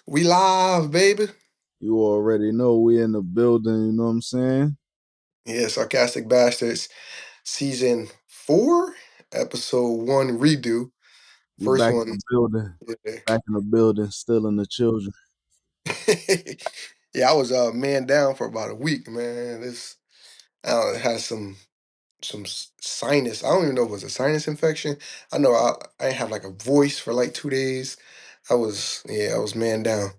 We live, baby. You already know we in the building, you know what I'm saying? Yeah, Sarcastic Bastards, season 4, episode 1 redo. We First back in one. the building. Yeah, Back in the building, still in the children. yeah, I was man down for about a week, man. This I don't know, had some sinus. I don't even know if it was a sinus infection. I know I didn't have like a voice for like 2 days. I was man down.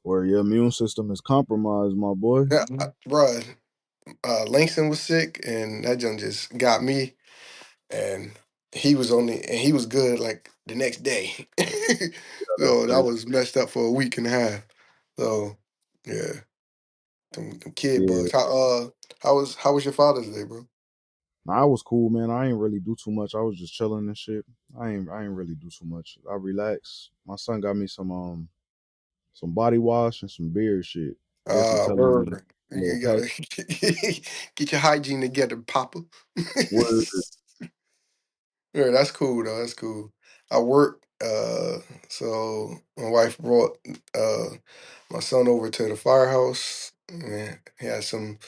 Where your immune system is compromised, my boy. Yeah, bruh. Langston was sick, and that just got me. And he was good like the next day. That's So that crazy. was messed up for a week and a half. So yeah, them kid Yeah. bugs. How was your Father's Day, bro? Nah, I was cool, man. I ain't really do too much. I was just chilling and shit. I ain't really do too much. I relaxed. My son got me some body wash and some beard shit. I guess he telling me Word. a little You pet gotta get your hygiene together, Papa. word. Yeah, that's cool though. That's cool. I work, so my wife brought uh my son over to the firehouse. And he had some.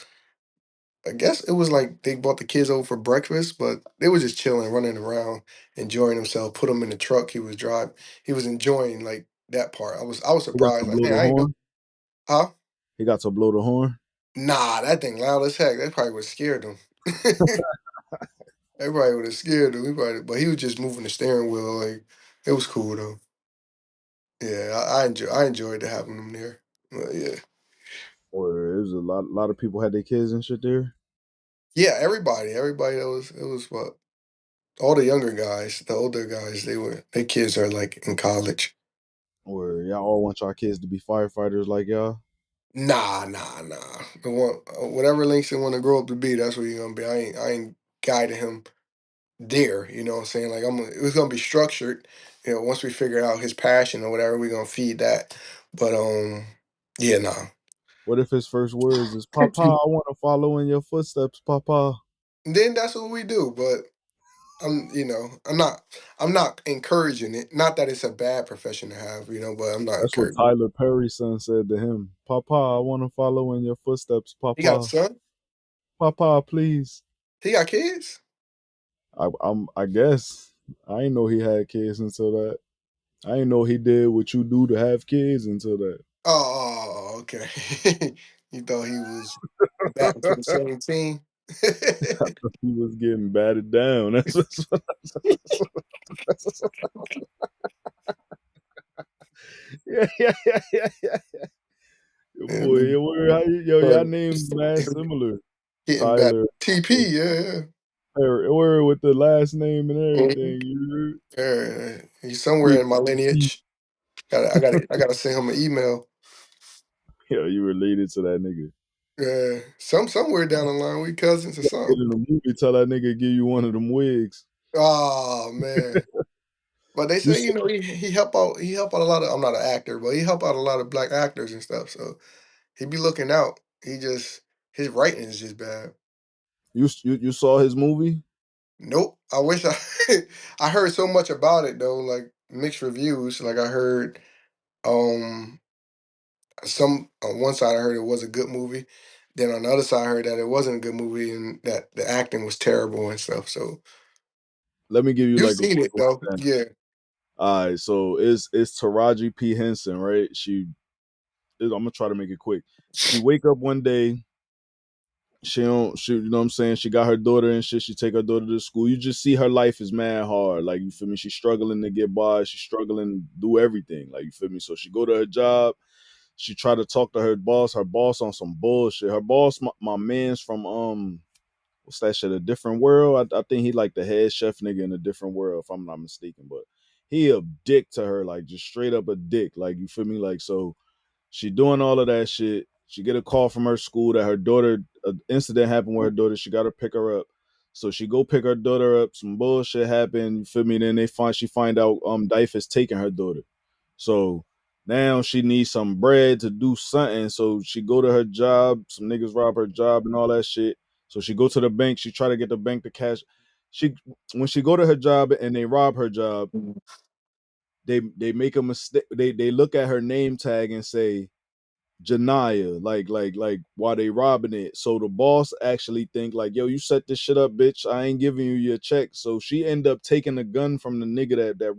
I guess it was like they brought the kids over for breakfast, but they were just chilling, running around, enjoying themselves. Put him in the truck. He was driving. He was enjoying like that part. I was He got surprised. to Like, blow man, the I ain't know. horn. Huh? He got to blow the horn. Nah, that thing loud as heck. That probably would have scared him. Everybody would have scared him. But he was just moving the steering wheel. Like it was cool though. Yeah, I enjoyed having him there. Yeah, Or it was a lot of people had their kids and shit there. yeah. Everybody. That was it was what all the younger guys, the older guys. Their kids are like in college. Or y'all all want y'all kids to be firefighters like y'all. Nah, nah, nah. The one, whatever Langston want to grow up to be, that's what he's gonna be. I ain't guiding him there. You know what I'm saying? Like it's gonna be structured. Once we figure out his passion or whatever, we're gonna feed that. But yeah, nah. What if his first words is "Papa, I want to follow in your footsteps, Papa"? Then that's what we do. But I'm not encouraging it. Not that it's a bad profession to have, but I'm not That's what encouraging. Tyler Perry's son said to him. "Papa, I want to follow in your footsteps, He got a Papa. son. Papa, please." He got kids. I guess I didn't know he had kids until that. I didn't know he did what you do to have kids until that. Oh, okay. You thought he was back to the same team? He was getting batted down. Yeah. Yo, boy, And y'all uh, names mad similar. getting back Tyler, TP, yeah. or with the last name and Mhm. everything. You Yeah, he's heard? somewhere in my lineage. I gotta send him an email. Yo, you related to that nigga. Yeah, somewhere down the line, we cousins or You gotta get something. in the movie, tell that nigga give you one of them wigs. Oh man. But they You say, see, he help out a lot of. I'm not an actor, but he help out a lot of black actors and stuff. So he be looking out. His writing is just bad. you saw his movie? Nope. I wish I I heard so much about it though, like mixed reviews. Like I heard um some on one side I heard it was a good movie. Then on the other side I heard that it wasn't a good movie and that the acting was terrible and stuff. So Let me give you you've like a seen quick it though. rundown. Yeah. All right, so it's Taraji P Henson, right? I'm gonna try to make it quick. She wake up one day. She don't. She, you know what I'm saying. She got her daughter and shit. She take her daughter to school. You just see her life is mad hard. Like you feel me. She's struggling to get by. She's struggling to do everything. Like you feel me. So she go to her job. She try to talk to her boss. Her boss on some bullshit. Her boss, my man's from what's that shit? A Different World. I think he like the head chef nigga in A Different World, if I'm not mistaken. But he a dick to her, like just straight up a dick. Like you feel me? Like so she doing all of that shit. She get a call from her school that her daughter, an incident happened with her daughter. She got to pick her up. So she go pick her daughter up. Some bullshit happened. You feel me? Then she find out Dife is taking her daughter. So now she needs some bread to do something. So she go to her job. Some niggas rob her job and all that shit. So she go to the bank. She try to get the bank to cash. She When she go to her job and they rob her job, they make a mistake. They look at her name tag and say Janaya, like while they robbing it. So the boss actually think like, yo, you set this shit up, bitch. I ain't giving you your check. So she end up taking a gun from the nigga that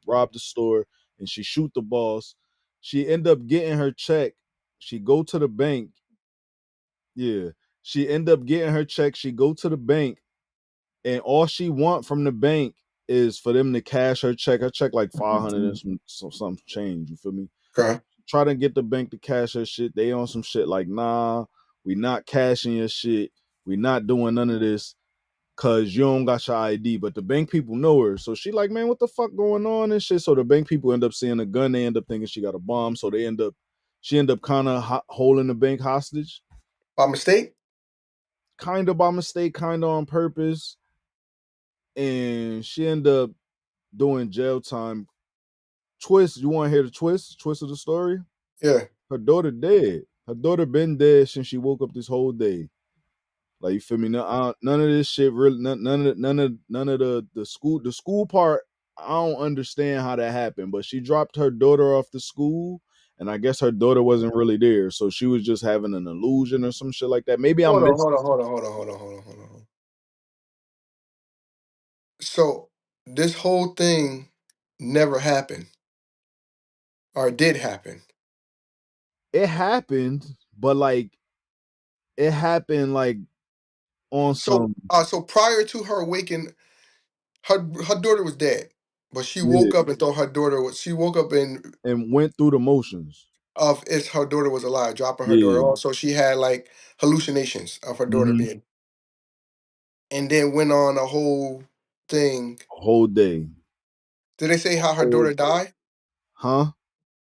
robbed the store, and she shoot the boss. She end up getting her check. She go to the bank. Yeah. She end up getting her check. She go to the bank, and all she want from the bank is for them to cash her check. Her check like 500 and some change. You feel me? Okay. Try to get the bank to cash her shit. They on some shit like, nah, we not cashing your shit. We not doing none of this because you don't got your ID. But the bank people know her. So she like, man, what the fuck going on and shit? So the bank people end up seeing a gun. They end up thinking she got a bomb. So she end up kind of holding the bank hostage. By mistake? Kind of by mistake, kind of on purpose. And she end up doing jail time. Twist, you want to hear the twist of the story? Yeah. Her daughter dead. Her daughter been dead since she woke up this whole day. Like, you feel me? None of this shit really. None of the school part. I don't understand how that happened. But she dropped her daughter off the school, and I guess her daughter wasn't really there, so she was just having an illusion or some shit like that. Maybe I'm Hold on, missing. hold on, hold on, hold on, hold on, hold on, hold on. So this whole thing never happened, or it did happen. It happened, but like it happened like on So, some. so prior to her waking, her daughter was dead, but she Yeah, woke up and thought her daughter was. She woke up and and went through the motions. of if her daughter was alive, dropping her daughter Yeah. off. So she had like hallucinations of her daughter Mm-hmm. being, and then went on a whole thing. A whole day. Did they say A how her whole daughter day. died? Huh?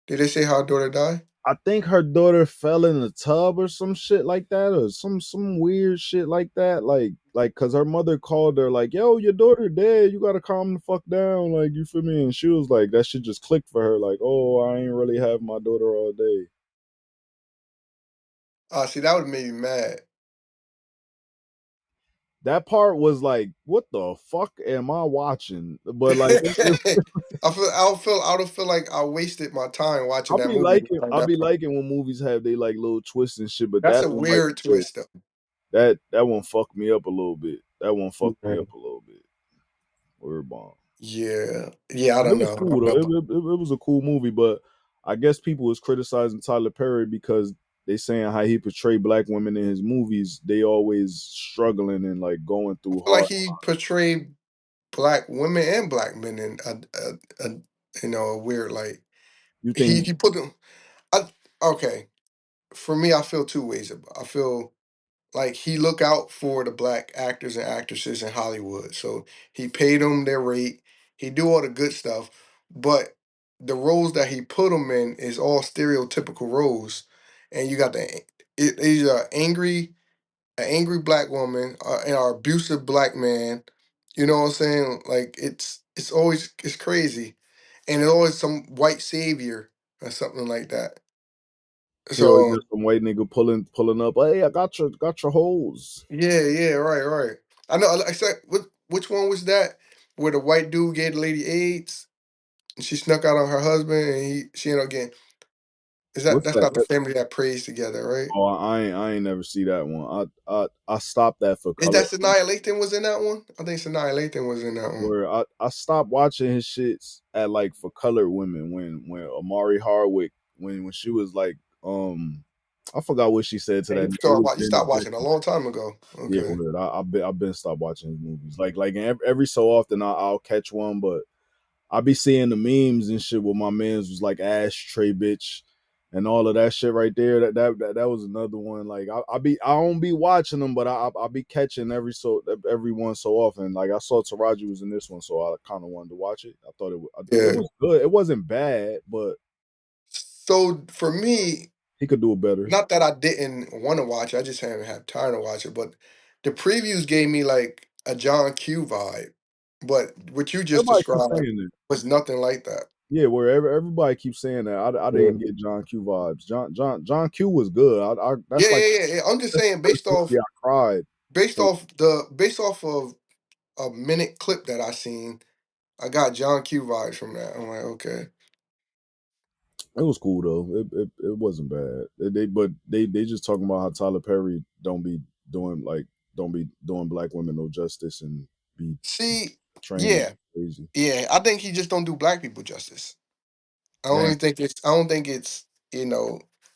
Did they say how her daughter died? I think her daughter fell in the tub or some shit like that, or some weird shit like that. Like, cause her mother called her like, "Yo, your daughter dead. You gotta calm the fuck down." Like, you feel me? And she was like, that shit just clicked for her. Like, oh, I ain't really have my daughter all day. See, that would have made me mad. That part was like, what the fuck am I watching? But like, I don't feel like I wasted my time watching I'll that be movie. liking, Like I'll that be part. liking when movies have they like little twists and shit. But That's that a one right weird there, twist, though. that one fucked me up a little bit. That one fucked me Yeah, up a little bit. Word bomb. yeah, yeah. I But it don't was know. I cool don't know. though. It was a cool movie, but I guess people was criticizing Tyler Perry because they saying how he portrayed black women in his movies. They always struggling and like going I through feel like hard. he portrayed black women and black men in a a weird like You think he put them. I okay. For me, I feel two ways. I feel like he look out for the black actors and actresses in Hollywood. So he paid them their rate. He do all the good stuff, but the roles that he put them in is all stereotypical roles. And you got he's an angry black woman, and an abusive black man. You know what I'm saying? Like it's always it's crazy, and it's always some white savior or something like that. he always So got some white nigga pulling up? Hey, I got your holes. yeah, yeah, right, right. I know. I said, which one was that? Where the white dude gave the lady AIDS, and she snuck out on her husband, and she ended up getting. Is What's that's that? not the family that prays together, right? Oh, I ain't never see that one. I stopped that for Is color. that Sanaya Lathan was in that one? I think Sanaya Lathan was in that one. Where I stopped watching his shits at like for colored women when Amari Hardwick when she was like I forgot what she said to And that nigga. It was you Janet stopped watching a Jackson. long time ago. Yeah, Okay. word. I've been stopped watching his movies. Like every so often I'll catch one, but I be seeing the memes and shit where my man's was like ashtray bitch and all of that shit right there. That was another one. Like I don't be watching them, but I be catching every one so often. Like I saw Taraji was in this one, so I kind of wanted to watch it. I thought it Yeah. was good. It wasn't bad, but So for me, he could do it better. not that I didn't want to watch it, I just haven't had time to watch it. But the previews gave me like a John Q vibe. But what you just Everybody keeps described saying that. was nothing like that. Yeah, where everybody keeps saying that. I Yeah. didn't get John Q vibes. John Q was good. I Yeah, that's like yeah, yeah, yeah. I'm just that's saying the first movie I cried. So based off of a minute clip that I seen. I got John Q vibes from that. I'm like, okay. It was cool though. It wasn't bad. They just talking about how Tyler Perry don't be doing black women no justice and be See, training yeah, crazy. yeah. I think he just don't do black people justice. Dang. I don't think it's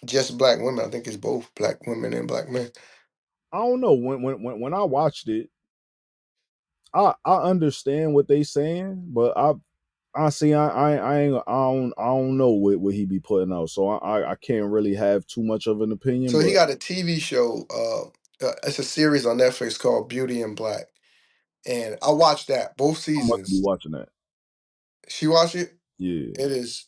just black women. I think it's both black women and black men. I don't know. When I watched it, I understand what they saying, but I see I ain't I don't know what he be putting out, so I can't really have too much of an opinion. So he But got a TV show. It's a series on Netflix called Beauty and Black, and I watched that both I'm about to be seasons. watching that. She watched it. Yeah, It is.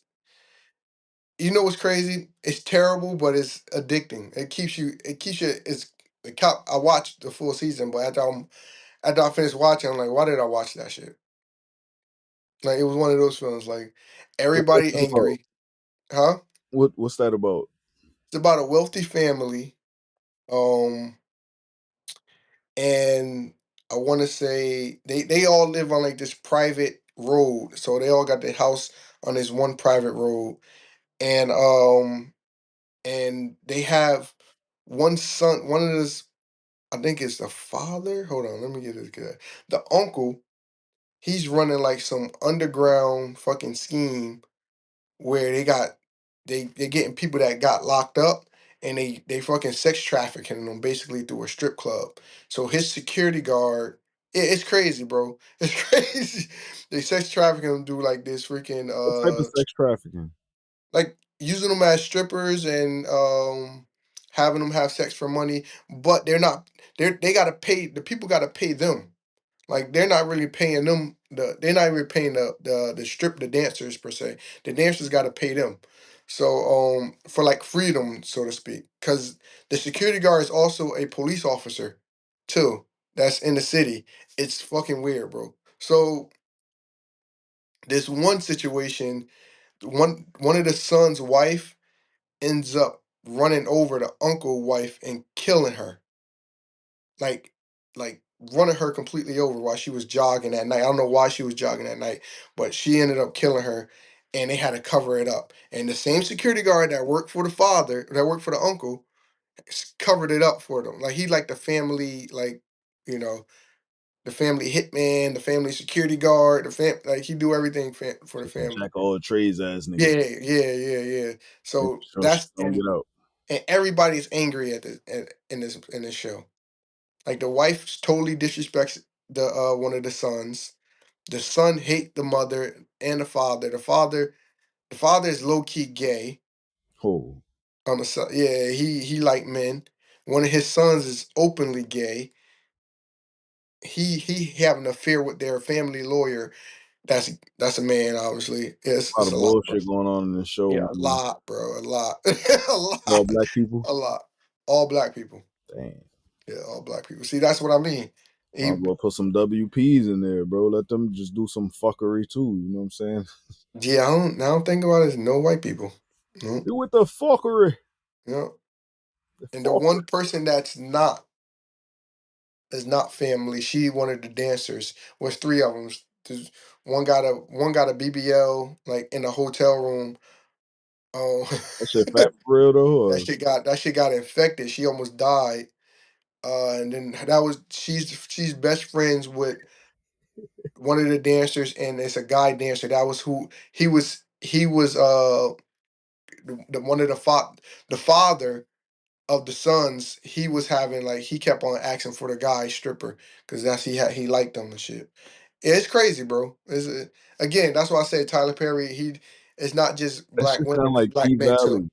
You know what's crazy? It's terrible, but it's addicting. It keeps you. It keeps you. It's. I watched the full season, but after I finished watching, I'm like, why did I watch that shit? Like it was one of those films. Like what's everybody that about? angry, huh? What's that about? It's about a wealthy family. Um, and I want to say they all live on like this private road, so they all got their house on this one private road, and they have one son. One of this, I think it's the father. Hold on, let me get this guy. The uncle. He's running like some underground fucking scheme where they getting people that got locked up and they fucking sex trafficking them basically through a strip club. So his security guard, it's crazy, bro. It's crazy. They sex trafficking them through like this freaking What type of sex trafficking? like using them as strippers and having them have sex for money, but they gotta pay the people gotta pay them. Like they're not really paying them they're not even paying the dancers per se. The dancers gotta pay them. So for like freedom, so to speak. Cause the security guard is also a police officer too. That's in the city. It's fucking weird, bro. So this one situation, one of the son's wife ends up running over the uncle wife and killing her. like like running her completely over while she was jogging that night. I don't know why she was jogging that night, but she ended up killing her and they had to cover it up. And the same security guard that worked for the father, that worked for the uncle, covered it up for them. Like he like the family, like, you know, the family hitman, the family security guard, like he do everything for the family. Jack of all trades ass nigga. Yeah, yeah, yeah, yeah. Make So sure shit don't and get out. everybody's angry in this show. Like the wife totally disrespects the one of the sons. The son hate the mother and the father. The father is low key gay Oh, on the son. Yeah, he like men. One of his sons is openly gay. He have an affair with their family lawyer. That's a man, obviously. a lot It's of a lot, bro. bullshit going on in this show, Yeah, a man. lot, bro. A lot, a All lot, black people. a lot. All black people. Damn. Yeah, all black people. See, that's what I mean. Might He, as well put some WPs in there, bro. Let them just do some fuckery too. You know what I'm saying? yeah, I don't think about it as no white people. No, Do with the fuckery. no. The And the fuckery. one person that's not is not family. She one of the dancers. Was three of them. There's one got a BBL like in a hotel room. Oh, That shit fat for real though. Or that shit got infected. She almost died. And then that was she's best friends with one of the dancers, and it's a guy dancer. That was who he was the one of the father of the sons. He was having like he kept on asking for the guy stripper because he liked them and shit. Yeah, it's crazy, bro. Again, that's why I say Tyler Perry. It's not just that black shit sound women, it's like black P men too. Valley.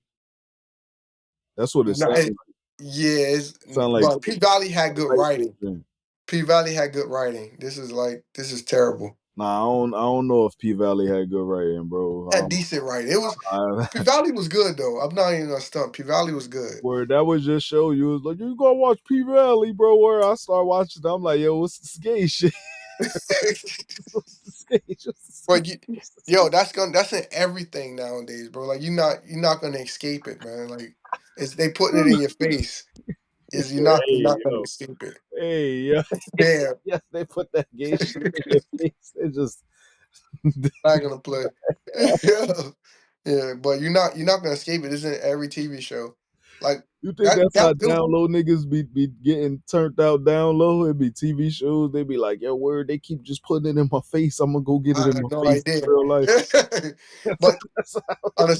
That's what it No, sounds like. yeah, Sound like but P Valley had good high school writing. thing. P Valley had good writing. This is terrible. Nah, I don't know if P Valley had good writing, Had bro. decent writing. It was P I, Valley was good though. I'm not even gonna stunt. P Valley was good. where that would just show you was like you gotta watch P Valley, bro. Where I start watching, I'm like, yo, what's this gay shit? What's this gay? What's this gay? But What's this gay? yo, that's in everything nowadays, bro. Like you're not gonna escape it, man. Like it's they putting it in your face. Is you're Hey not gonna yo, escape it. hey yo, Damn. yeah, they put that gay shit in your face. They just Not gonna play. Yeah, yeah, but you're not gonna escape it. It's in every TV show. Like You think that that's how that it, down low niggas be getting turned out down low? It be TV shows. They be like, yo, word, they keep just putting it in my face. I'm gonna go get it I in my had no face in idea. real life. But That's how on the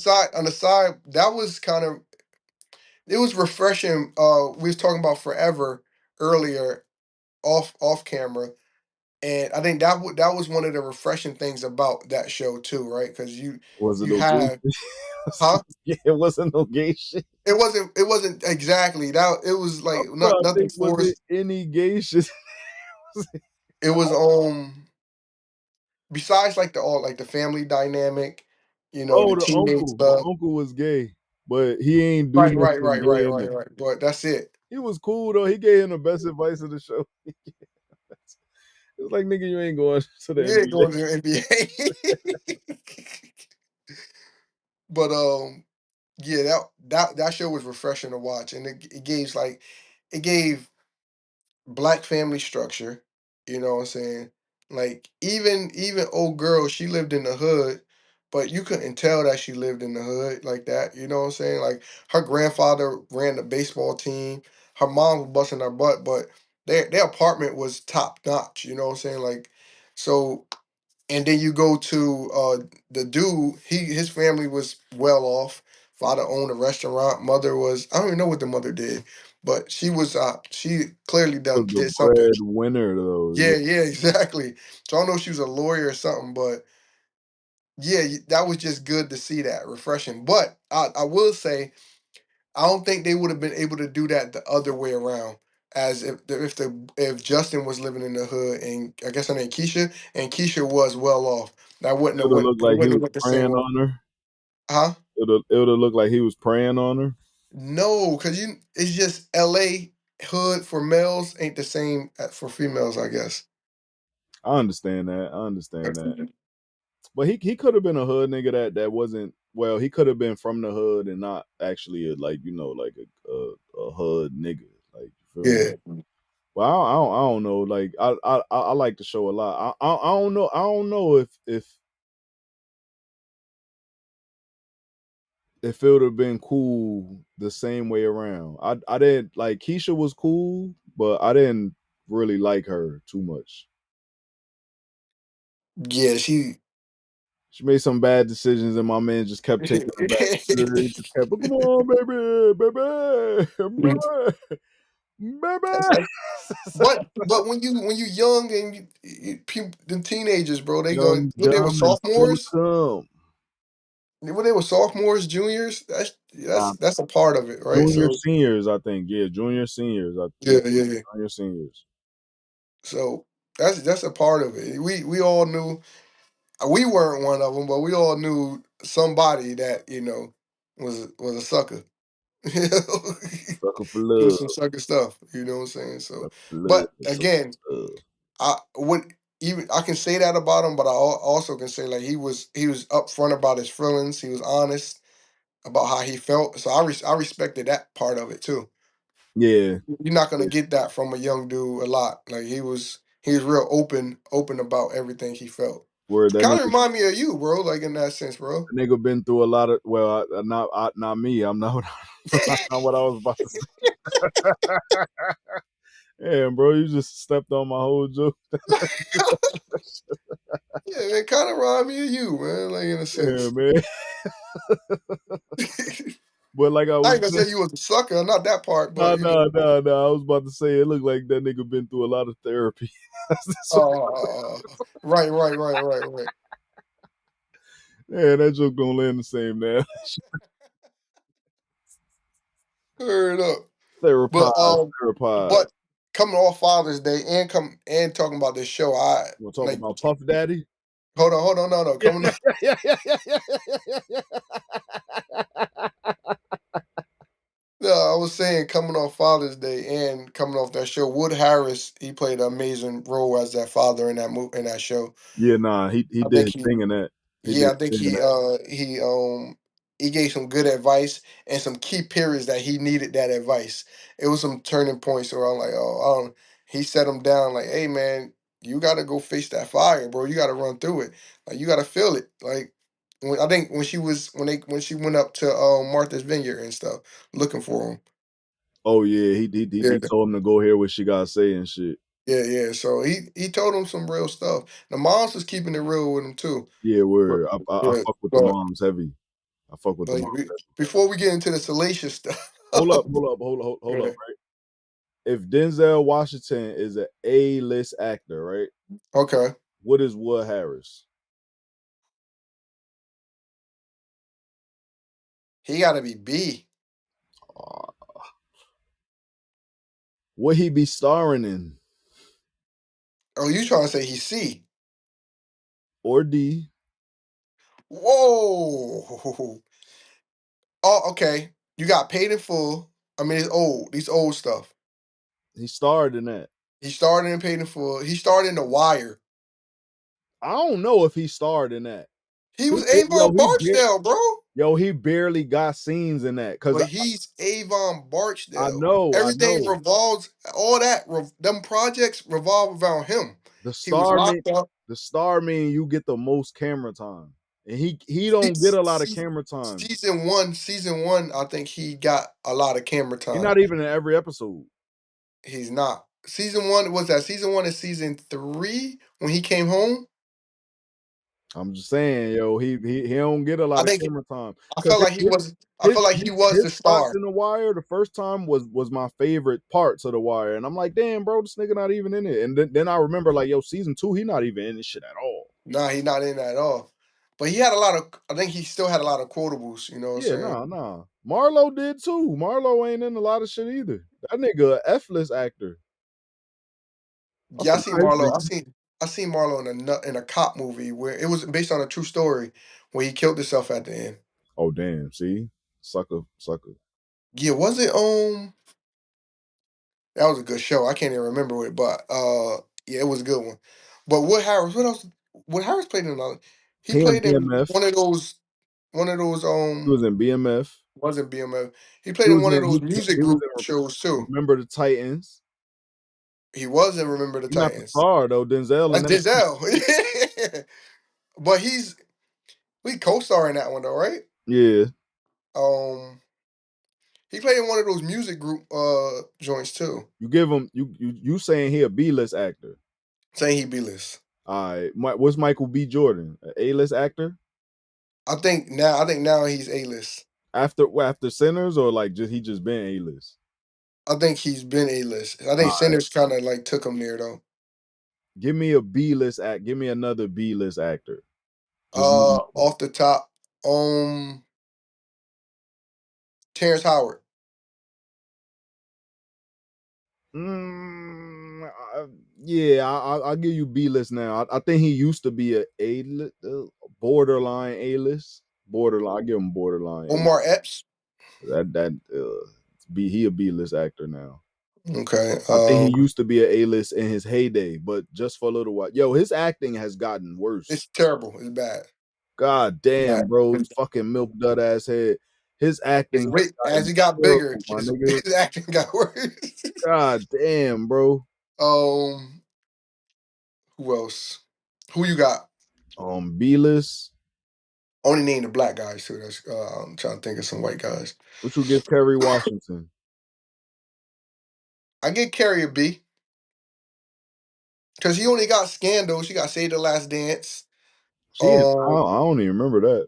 side, that was kind of it was refreshing. We was talking about Forever earlier off camera, and I think that was one of the refreshing things about that show too, right? Because wasn't you no gay have shit. huh? Yeah, it wasn't no gay shit. It wasn't exactly that. It was like I'm not trying to nothing think, was it forced. any gay shit? It was besides like the family dynamic, Oh, the the teenage uncle. The stuff. uncle was gay, but he ain't do Right, right, nothing right, gay right, in right, it. right. But that's it. He was cool though. He gave him the best advice of the show. It's like, nigga, you ain't going to the Yeah, NBA. going to the NBA. But yeah, that show was refreshing to watch, and it gave black family structure. You know what I'm saying? Like even old girl, she lived in the hood, but you couldn't tell that she lived in the hood like that. You know what I'm saying? Like her grandfather ran the baseball team. Her mom was busting her butt, but their apartment was top notch. You know what I'm saying? Like so and then you go to the dude. His family was well off. Father owned a restaurant. Mother was I don't even know what the mother did, but she clearly Was done the did something. breadwinner though. Yeah, yeah, exactly. So I don't know if she was a lawyer or something, but yeah, that was just good to see that refreshing. But I will say I don't think they would have been able to do that the other way around. As if Justin was living in the hood and I guess her name Keisha and Keisha was well off, that wouldn't It have would have went looked it like he wouldn't have was went the same preying way. on her. Huh? It would have looked like he was preying on her. No, because it's just L.A. hood for males ain't the same for females, I guess. I understand that. I understand that. But he could have been a hood nigga that wasn't well. He could have been from the hood and not actually like like a hood nigga. Like you feel me? Yeah, Well, I don't know. Like I like the show a lot. I don't know. I don't know if it would have been cool the same way around. I didn't like Keisha was cool, but I didn't really like her too much. yeah, she. She made some bad decisions, and my man just kept taking her back. He just kept, come on, baby, That's baby. like, but when you young and the teenagers, bro, they going Young, what they were dumb, and full of sophomores. cum. When they were sophomores, juniors, that's Nah, that's that's a part of it, right? junior, So seniors, I think. Yeah, junior, seniors. Yeah, yeah, yeah, yeah. junior, seniors. So that's a part of it. We all knew we weren't one of them, but we all knew somebody that was a sucker. You know, Sucker for doing love. some sucker stuff. You know what I'm saying? So, Sucker for love. but Sucker again, for love. I would even I can say that about him, but I also can say like he was upfront about his feelings. He was honest about how he felt. So I respected that part of it too. Yeah. You're not gonna get that from a young dude a lot. Like he was real open about everything he felt. Where that Kind of nigga remind me of you, bro. Like in that sense, bro. nigga been through a lot of not me. I'm not that's not what I was about to say. Yeah, bro, you just stepped on my whole joke. Yeah, it kind of remind me of you, man. Like in a Yeah, sense. man. But like I I was ain't gonna saying, say you was a sucker, not that part, but no, no, no, no. I was about to say it looked like that nigga been through a lot of therapy. That's what, right, right, right, right, right. yeah, that joke don't land the same now. Heard up. But Therapized, therapized. but coming off Father's Day and talking about this show, I You want to talk like about Puff Daddy? hold on, no, Yeah, coming yeah, off, yeah, yeah, yeah, yeah, yeah, yeah, yeah. no, I was saying coming off Father's Day and coming off that show, Wood Harris, he played an amazing role as that father in that show. Yeah, nah, he I did think his he thing in that. He did Yeah, I his think thing in that. he gave some good advice and some key periods that he needed that advice. It was some turning points where I'm like, oh, he set him down like, hey man, you gotta go face that fire, bro. You gotta run through it. Like you gotta feel it. Like I think when she went up to Martha's Vineyard and stuff looking for him. Oh yeah, Yeah, he told him to go hear what she got to say and shit. yeah. So he told him some real stuff. The moms was keeping it real with him too. Yeah, But word. I yeah, fuck with the but moms heavy. I fuck with the like moms heavy. before we get into the salacious stuff. Hold up, Yeah. right? If Denzel Washington is an A-list actor, right? Okay. What is Wood Harris? He gotta be B. Uh, what he be starring in? Oh, you trying to say he's C? Or D? Whoa. Oh, okay. You got Paid in Full. I mean, it's old. These old stuff. He starred in that. He started in Paid in Full. He started in The Wire. I don't know if he starred in that. He He, was Avon he Barksdale, bro. he barely got scenes in that because But he's Avon I Barksdale. know, I Everything know. revolves. All that. Them projects revolve around him. The He was star mean locked up. the star mean you get the most camera time, and he Se- don't get a lot of se- camera time. Season one. I think he got a lot of camera He's time. not even in every episode. He's not. Season one was that. Season one is season 3 when he came home. I'm just saying, yo, he don't get a I lot of think camera time I because felt like he was. I felt like he was his the spots star. in the Wire the first time was my favorite parts of the Wire, and I'm like, damn, bro, this nigga not even in it. And then I remember like, yo, season 2, he not even in this shit at all. Nah, he's not in that at all. But he had a lot of. I think he still had a lot of quotables. You know what I'm Yeah, saying? nah. Marlo did too. Marlo ain't in a lot of shit either. That nigga a F-list actor. I Yeah, I seen forgot his Marlo. name. I seen Marlo in a cop movie where it was based on a true story where he killed himself at the end. Oh damn, see? Sucker. Yeah, was it that was a good show. I can't even remember it, but yeah, it was a good one. But Wood Harris, what else? Wood Harris played in another. He He in played in BMF. one of those He was in BMF. wasn't BMF. He He played in was one of in those music he was group in shows too. Remember the Titans. He was in Remember the He not the Titans. star though. Denzel That's and that. Denzel. But we co-star in that one though, right? Yeah. Um he played in one of those music group joints too. You give him you saying he a B-list actor. Saying he B-list. All right. What's Michael B. Jordan? An A-list actor? I think now he's A-list. After Sinners or like just he just been A-list? I think he's been A-list. I All think right. Sinners kind of like took him there though. Give me a B-list act. Give me another B-list actor. Just one. Off the top, Terrence Howard. Yeah, I'll give you B list now. I think he used to be borderline A list. Borderline, I give him borderline A. Omar Epps. That he a B list actor now. Okay. I think he used to be an A list in his heyday, but just for a little while. Yo, his acting has gotten worse. It's terrible. It's bad. God Bad. damn, bro, fucking milk dud ass head. His acting has As gotten he got bigger, terrible, my nigga. his acting got worse. God damn, bro. um, who else? Who you got? B list. Only name the black guys too. That's I'm trying to think of some white guys. What you give Kerry Washington? I get Carrie a B because he only got Scandal. She got Say the Last Dance. I don't even remember that.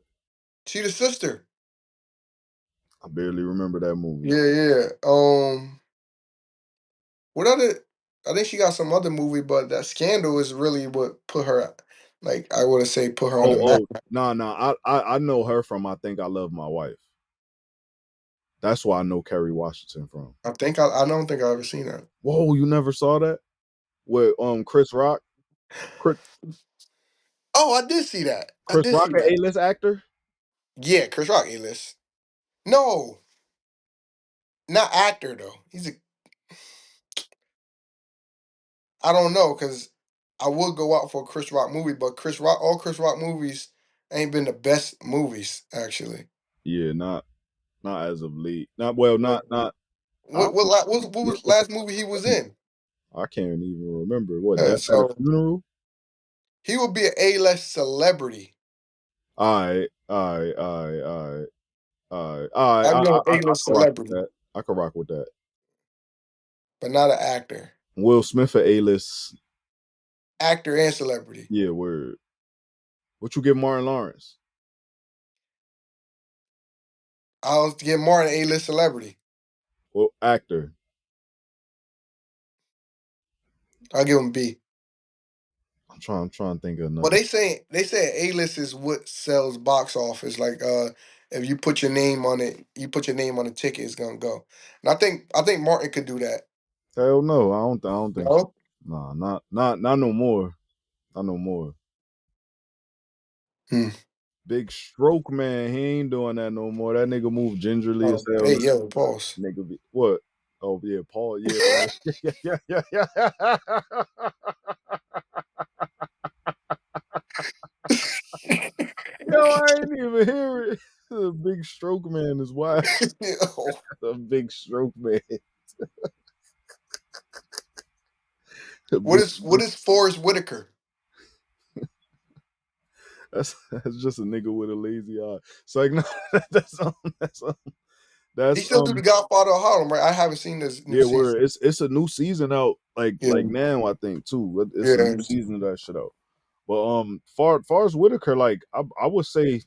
She the sister. I barely remember that movie. Yeah, yeah. What other? I think she got some other movie, but that Scandal is really what put her, like I would say, put her on the map. Nah. I know her from I Think I Love My Wife. That's why I know Kerry Washington from. I don't think I ever seen that. Whoa, you never saw that? With Chris Rock? Chris, Oh, I did see that. I Chris did Rock see an that. A-list actor? Yeah, Chris Rock A-list. No, not actor though. I don't know because I would go out for a Chris Rock movie, but all Chris Rock movies ain't been the best movies actually. Yeah, not as of late. Not well, Like, not I what was the last movie he was in? I can't even remember. What, Death at a So Funeral? he would be an A-list celebrity. Alright, alright, alright, alright, alright. I'll go I A-list could rock with celebrity, that. I could rock with that. but not an actor. Will Smith a A-list. Actor and celebrity. Yeah, word. What you give Martin Lawrence? I'll get Martin A-list celebrity. Well, actor. I'll give him B. I'm trying to think of Well, another. they say A-list is what sells box office. Like if you put your name on it, you put your name on the ticket, it's gonna go. And I think Martin could do that. Hell no, I don't think so. No? Nah, not no more. Not no more. Hmm. Big Stroke man, he ain't doing that no more. That nigga move gingerly as Oh, hell. hey, yo, pause. Nigga be what? Oh yeah, Paul. Yeah, word. Yeah. Yo, I ain't even hear it. The Big Stroke man is wild. Yo. The Big Stroke man. The What big is what is Forrest Whitaker? that's just a nigga with a lazy eye. It's like no, that's He that's still do the Godfather of Harlem, right? I haven't seen this new yeah, season. word. It's a new season out Yeah, like now I think too. It's a new yeah. season of that shit out. But far as Whitaker, like I would say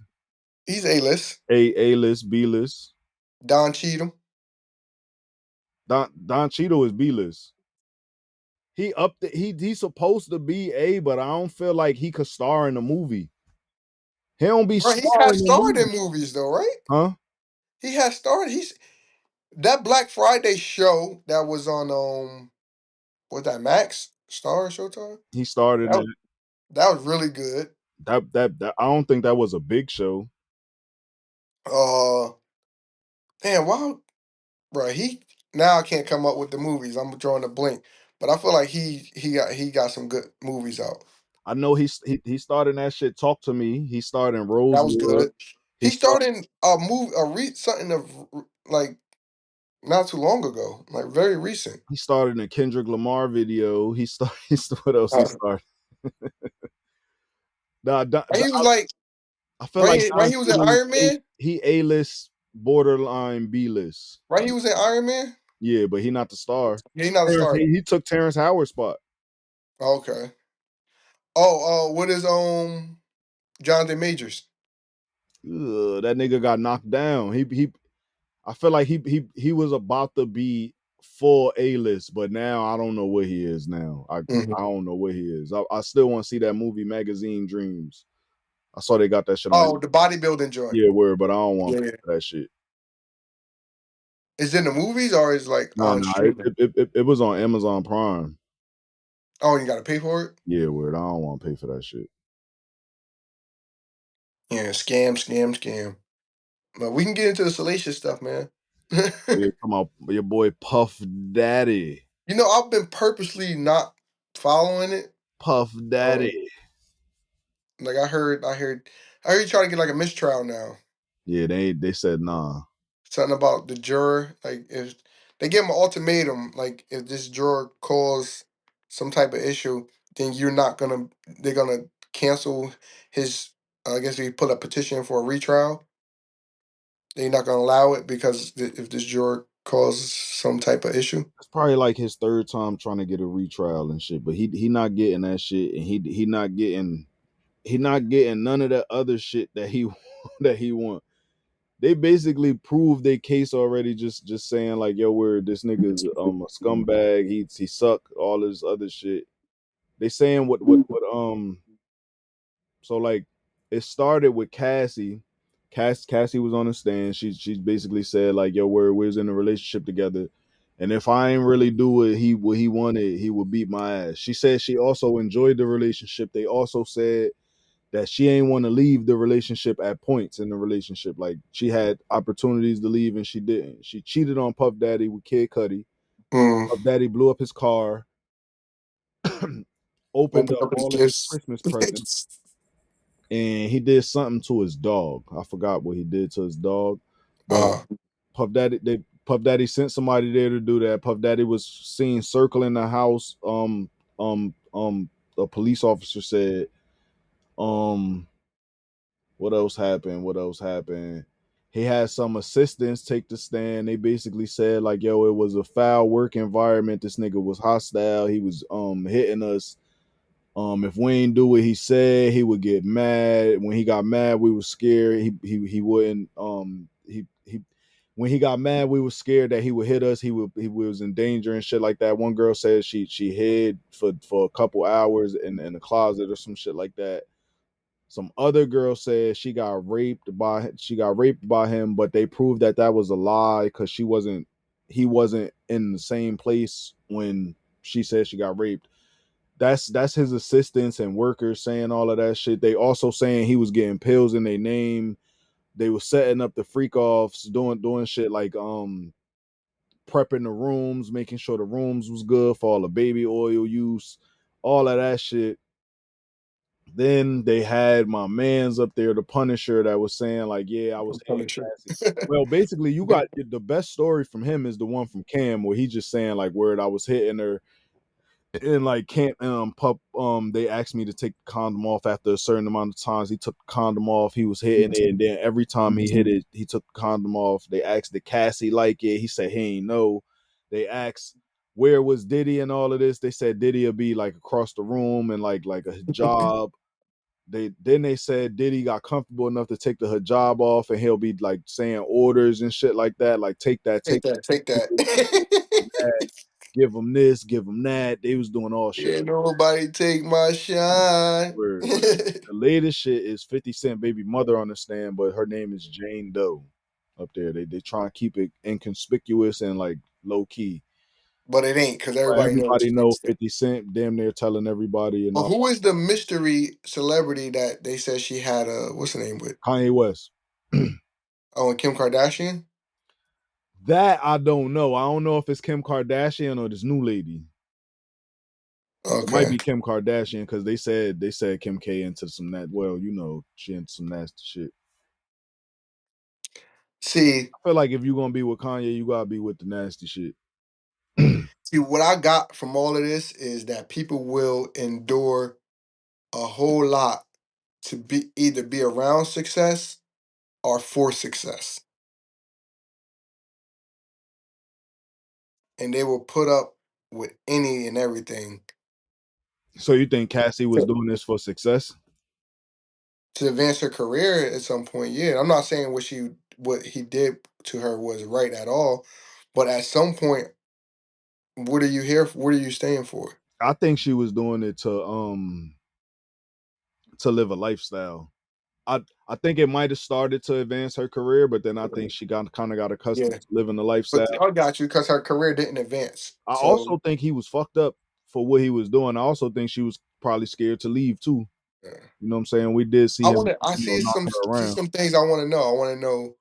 He's A-list. A list, B list. Don Cheadle. Don Cheadle is B list. He's supposed to be A, but I don't feel like he could star in the movie. He don't be Right, he has starring in starred in movies, movies though, right? huh? He has starred. He's that Black Friday show that was on what that Max Star Showtime? He starred in That it. was, that was really good. That I don't think that was a big show. Uh damn, why bro, he now I can't come up with the movies. I'm drawing a blank. But I feel like he got some good movies out. I know he started in that shit. Talk to Me. He starred in That was Rosewood. good. He He started. starred in a movie something of like not too long ago, like very recent. He started in a Kendrick Lamar video. He started. What else he Uh, started? Nah, he was like I feel like right Don he was in Cheadle. Iron Man. He A list, borderline B list. Right, he was in Iron Man. Yeah, but he not the star. Yeah, he not a star. He took Terrence Howard's spot. Okay. Oh, what is Jonathan Majors? Ugh, that nigga got knocked down. I feel like he was about to be full A list, but now I don't know where he is now. Mhm. I don't know where he is. I still want to see that movie Magazine Dreams. I saw they got that shit on. Oh, the bodybuilding joint. Yeah, word, but I don't want Yeah, to pay for that shit. is it in the movies or is like No, on no, streaming? it was on Amazon Prime. Oh, you gotta pay for it. Yeah, word. I don't want to pay for that shit. Yeah, scam. But we can get into the salacious stuff, man. Oh, yeah, come on, your boy Puff Daddy. I've been purposely not following it. Puff Um, Daddy. like I heard you try to get like a mistrial now. Yeah, they said nah. Something about the juror, like if they give him an ultimatum, like if this juror calls some type of issue, then you're not gonna. They're gonna cancel his. I guess he put a petition for a retrial. They're not gonna allow it because if this juror causes some type of issue. It's probably like his third time trying to get a retrial and shit, but he not getting that shit, and he not getting none of that other shit that he that he want. They basically proved their case already, just saying like, yo, we're this nigga's a scumbag. He suck all this other shit. They saying what so like it started with Cassie. Cassie was on the stand. She basically said like, yo, we was in a relationship together, and if I ain't really do what he wanted, he would beat my ass. She said she also enjoyed the relationship. They also said that she ain't want to leave the relationship at points in the relationship. Like she had opportunities to leave and she didn't. She cheated on Puff Daddy with Kid Cudi. Mm. Puff Daddy blew up his car, opened Open up up his all of his gifts. Christmas presents, and he did something to his dog. I forgot what he did to his dog, but uh, Puff Daddy Puff Daddy sent somebody there to do that. Puff Daddy was seen circling the house. A police officer said, um, what else happened? What else happened? He had some assistants take the stand. They basically said like, yo, it was a foul work environment. This nigga was hostile. He was hitting us. If we ain't do what he said, he would get mad. When he got mad, we were scared. He wouldn't he when he got mad, we were scared that he would hit us. He was in danger and shit like that. One girl said she hid for a couple hours in the closet or some shit like that. Some other girl said she got raped by him, but they proved that that was a lie because he wasn't in the same place when she said she got raped. That's his assistants and workers saying all of that shit. They also saying he was getting pills in their name. They were setting up the freak offs, doing shit like prepping the rooms, making sure the rooms was good for all the baby oil use, all of that shit. Then they had my man's up there, the Punisher, that was saying like, yeah, I was I'm hitting pretty sure. Cassie. Well, basically, you got the best story from him is the one from Cam where he just saying like, word, I was hitting her and like can't pup they asked me to take the condom off after a certain amount of times. He took the condom off, he was hitting it, and then every time he hit it, he took the condom off. They asked did Cassie like it, he said he ain't know. They asked where was Diddy and all of this, they said Diddy will be like across the room and like a job. They said Diddy got comfortable enough to take the hijab off and he'll be like saying orders and shit like that, like take that, Take take that, take that. that, give them this, give them that. They was doing all shit Yeah, like nobody take my shine. word. The latest shit is 50 Cent baby mother on the stand, but her name is Jane Doe up there. They try and keep it inconspicuous and like low key. But it ain't because But everybody knows everybody it's know gangster. 50 Cent, damn near telling everybody and But all. who is the mystery celebrity that they said she had a what's her name with? Kanye West. Oh, and Kim Kardashian? That I don't know. I don't know if it's Kim Kardashian or this new lady. It might Okay. be Kim Kardashian because they said Kim K into some that well, she into some nasty shit. See, I feel like if you're gonna be with Kanye, you gotta be with the nasty shit. see, what I got from all of this is that people will endure a whole lot to be either be around success or for success. And they will put up with any and everything So you think Cassie was to, doing this for success? to advance her career at some point. Yeah. I'm not saying what he did to her was right at all. But at some point, what are you here for? What are you staying for? I think she was doing it to live a lifestyle. I think it might have started to advance her career, but then I think she got accustomed Yeah. to living a But lifestyle. I got you because her career didn't advance. I So also think he was fucked up for what he was doing. I also think she was probably scared to leave too. yeah. You know what I'm saying? We did see I him, want to. I see knock her around. some things I want to know. I want to know,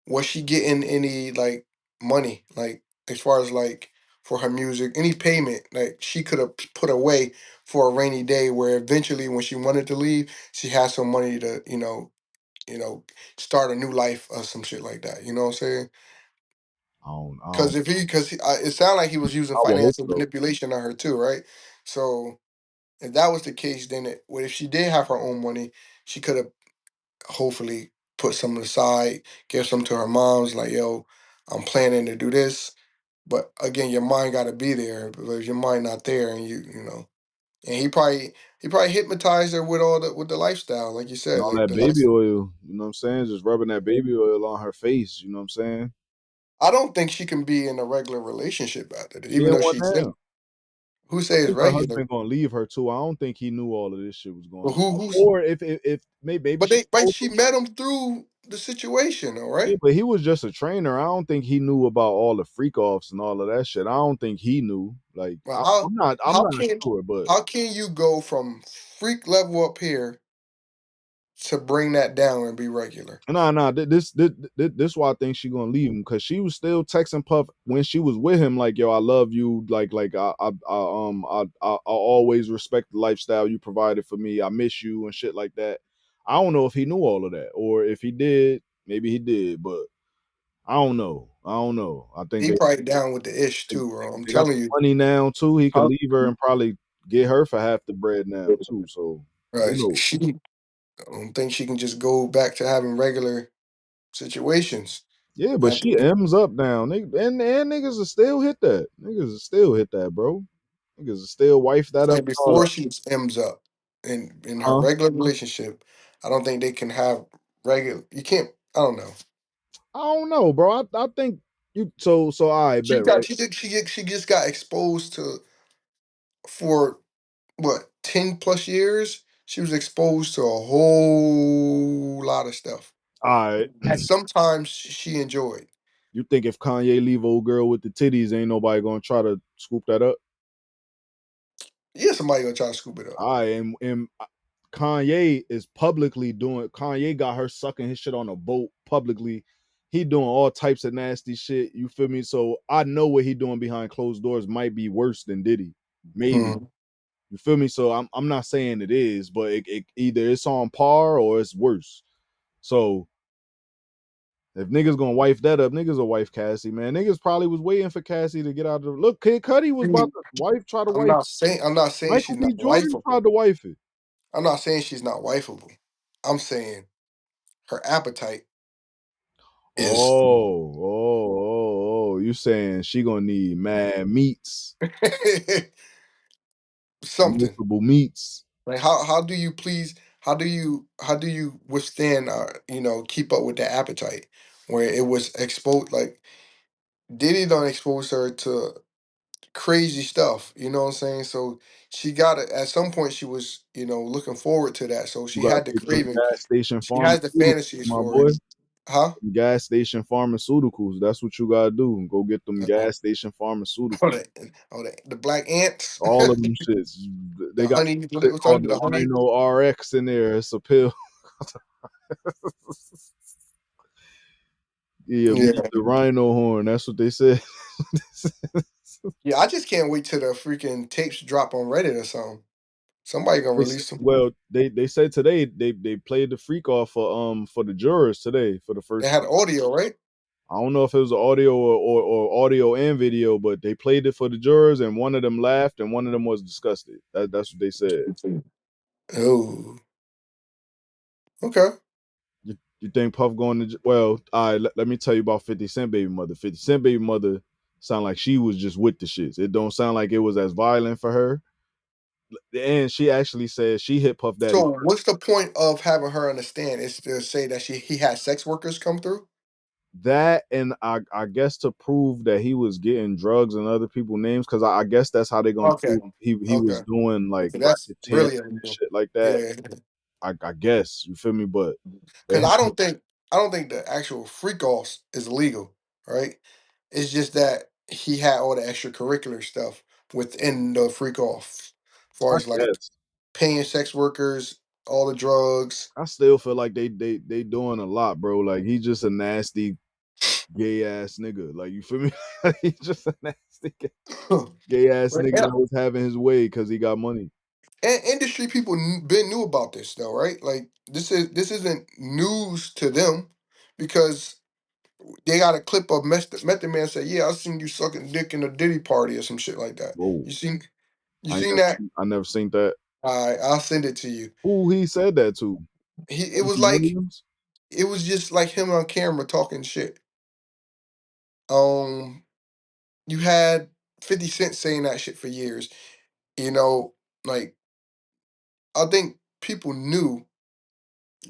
was she getting any like money, like as far as like for her music, any payment like she could have put away for a rainy day, where eventually when she wanted to leave, she had some money to start a new life or some shit like that. You know what I'm saying? I Because don't, if he, because it sounded like he was using I would hope financial so. manipulation on her too, right? So if that was the case, then well, if she did have her own money, she could have hopefully put some aside, give some to her moms, like, yo, I'm planning to do this. But again, your mind got to be there. But if your mind not there, and and he probably hypnotized her with with the lifestyle, like you And said, all like that the baby life. oil, you know what I'm saying? Just rubbing that baby oil on her face, you know what I'm saying? I don't think she can be in a regular relationship after that, She even in though one she's now. single. Who I says think her regular? husband gonna leave her too. I don't think he knew all of this shit was But going on. who's? Or if maybe But she but told she him. met him through the situation, all Yeah, right? but he was just a trainer. I don't think he knew about all the freak offs and all of that shit. I don't think he knew. Like Well, I'm how not can sure, but how can you go from freak level up here to bring that down and be regular? nah. This why I think she gonna leave him because she was still texting Puff when she was with him. Like, yo, I love you. Like I always respect the lifestyle you provided for me. I miss you and shit like that. I don't know if he knew all of that or if he did. Maybe he did, but I don't know. I don't know. I think He probably down with the ish too, bro. I'm they got telling the you. money now too. He could Huh? leave her and probably get her for half the bread now too. So who Right. knows? I don't think she can just go back to having regular situations Yeah, but after she M's up now. And niggas will still hit that. Niggas will still hit that, bro. Niggas will still wife that up like and all before that. she was M's up in her Huh? regular relationship. I don't think they can have regular. You can't. I don't know. I don't know, bro. I think you so I She bet, got right? she just got exposed to for what 10 plus years. She was exposed to a whole lot of stuff. All right. And sometimes she enjoyed. You think if Kanye leave old girl with the titties, ain't nobody gonna try to scoop that up? Yeah, somebody gonna try to scoop it up. All right, and Kanye is publicly doing. Kanye got her sucking his shit on a boat publicly. He doing all types of nasty shit. You feel me? So I know what he doing behind closed doors might be worse than Diddy, maybe. Mhm. You feel me? So I'm not saying it is, but it either it's on par or it's worse. So if niggas gonna wife that up, niggas will wife Cassie, man. Niggas probably was waiting for Cassie to get out of the look. Kid Cudi was about to try to wife. I'm not saying Michael she's B. not Jordan wifeable. tried to wife it. I'm not saying she's not wifeable. I'm saying her appetite is You saying she gonna need mad meats, something. multiple meats. Like how do you please how do you withstand keep up with that appetite where it was exposed like Diddy don't expose her to crazy stuff, you know what I'm saying? So she got it at some point she was, looking forward to that. So You she gotta had the get them craving. gas station She has the pharmaceuticals, fantasies my for it. boy. Huh? Gas station pharmaceuticals. That's what you gotta do. Go get them gas station Oh, pharmaceuticals. the black ants. All of them shits. They The got honey, shit what's called on the the honey? Rhino RX in there. It's a pill. Yeah, leave Yeah. the rhino horn. That's what they said. Yeah, I just can't wait till the freaking tapes drop on Reddit or something. Somebody gonna release them. Well, they said today they played the freak off for the jurors today for the They first had time. audio, right? I don't know if it was audio or audio and video, but they played it for the jurors, and one of them laughed and one of them was disgusted. That's what they said. Oh, okay. You think Puff going to well? All right, let me tell you about 50 Cent baby mother. 50 Cent baby mother sound like she was just with the shits. It don't sound like it was as violent for her. And she actually said she hit Puff Daddy. So, what's the point of having her understand? Is to say that he had sex workers come through? That and I guess to prove that he was getting drugs and other people's names, because I guess that's how they gonna Okay, prove he was okay. doing like That's racketeering really and illegal. shit like that. Yeah, I guess you feel me, but they because have I don't think the actual freak offs is illegal, right? It's just that he had all the extracurricular stuff within the freak off, as far I as like guess paying sex workers, all the drugs. I still feel like they doing a lot, bro. Like he just a nasty gay ass nigga. Like you feel me? He's just a nasty gay ass But nigga yeah, that was having his way because he got money. and industry people been knew about this though, right? Like this isn't news to them because they got a clip of Method Man say, "Yeah, I seen you sucking dick in a Diddy party or some shit like that." Whoa, You seen that? I never seen that. I'll send it to you. Who he said that to? It was Quincy like Williams? it was just like him on camera talking shit. Um, you had 50 Cent saying that shit for years. You know, like I think people knew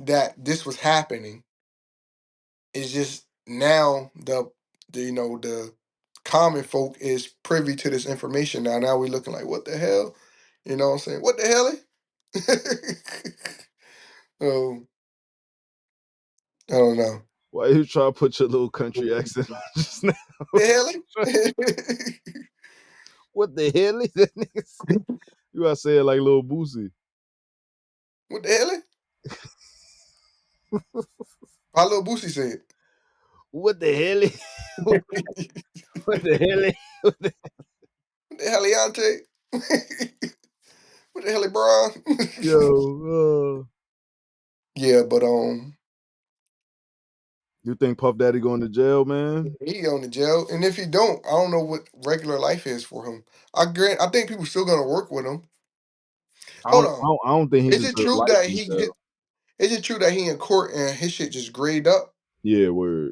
that this was happening. It's just now the common folk is privy to this information now. Now we're looking like, what the hell? You know what I'm saying? What the hell? Oh, I don't know. Why you try to put your little country accent on just now? The hell? What the hell is that nigga say? You gotta say it like Lil Boosie. What the hell? How little Boosie said. What the hell? What What the hell? the hell, Yante? What the hell, Bron? Yo, Yeah, but You think Puff Daddy going to jail, man? He going to jail, and if he don't, I don't know what regular life is for him. I think people still gonna work with him. Hold on, I don't think he is it deserves true life that in jail. is it true that he in court and his shit just grayed up? Yeah, word.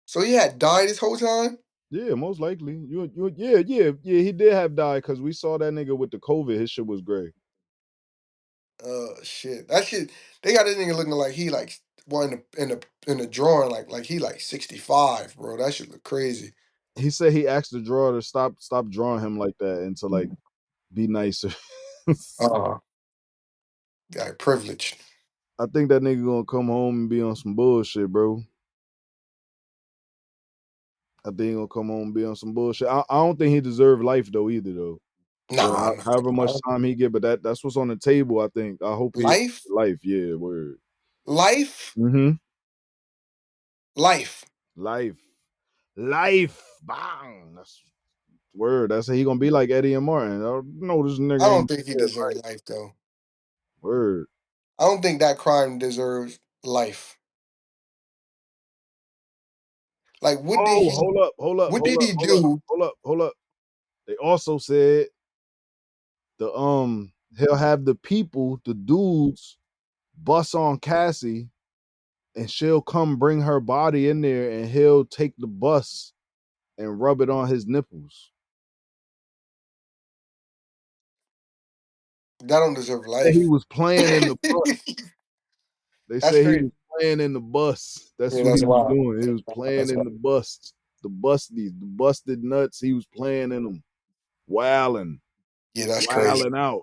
So he had died this whole time? Yeah, most likely. Yeah. He did have died because we saw that nigga with the COVID. His shit was gray. Shit. That shit. They got this nigga looking like he like one in the drawing like he like 65, bro. That shit look crazy. He said he asked the drawer to stop drawing him like that and to like be nicer. Uh, Guy privileged. I think that nigga gonna come home and be on some bullshit, bro. I think he gonna come home and be on some bullshit. I don't think he deserved life though either though. But Nah, however much nah. time he get, but that's what's on the table. I think. I hope he Life, life. Yeah, word. life, Mm-hmm. life. Life, life. Bang. That's word. That's he gonna be like Eddie and Martin. I know this I nigga don't ain't think he dead deserves life. life though. Word. I don't think that crime deserves life. Like, Oh, hold up, hold up, what hold did up, he hold up, do? hold up, hold up. They also said the he'll have the people, the dudes, bust on Cassie, and she'll come bring her body in there, and he'll take the bus and rub it on his nipples. That don't deserve Said he life. was playing in the bus. They That's say he crazy. was playing in the bus. That's Yeah, what that's he was wild. doing. He was playing That's in wild. the bus. The busted nuts. He was playing in them, wilding, Yeah, that's crazy. wilding out.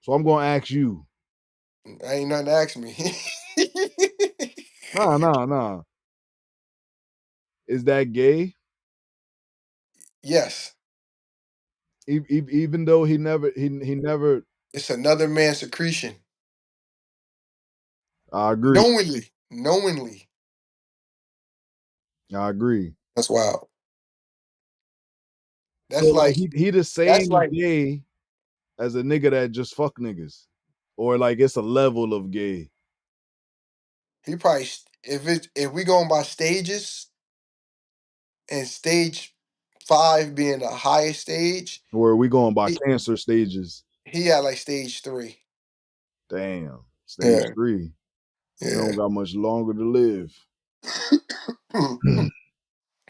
So I'm gonna ask you. I ain't nothing to ask me. Nah. Is that gay? Yes, Even though he never. it's another man's secretion. I agree. Knowingly. I agree. That's wild. So That's like like he the that's same like gay as a nigga that just fuck niggas, or like it's a level of gay, he probably if we going by stages and stage 5 being the highest stage, or are we going by he cancer stages? he had like stage 3. Damn, stage Yeah, 3. You don't yeah. got much longer to live.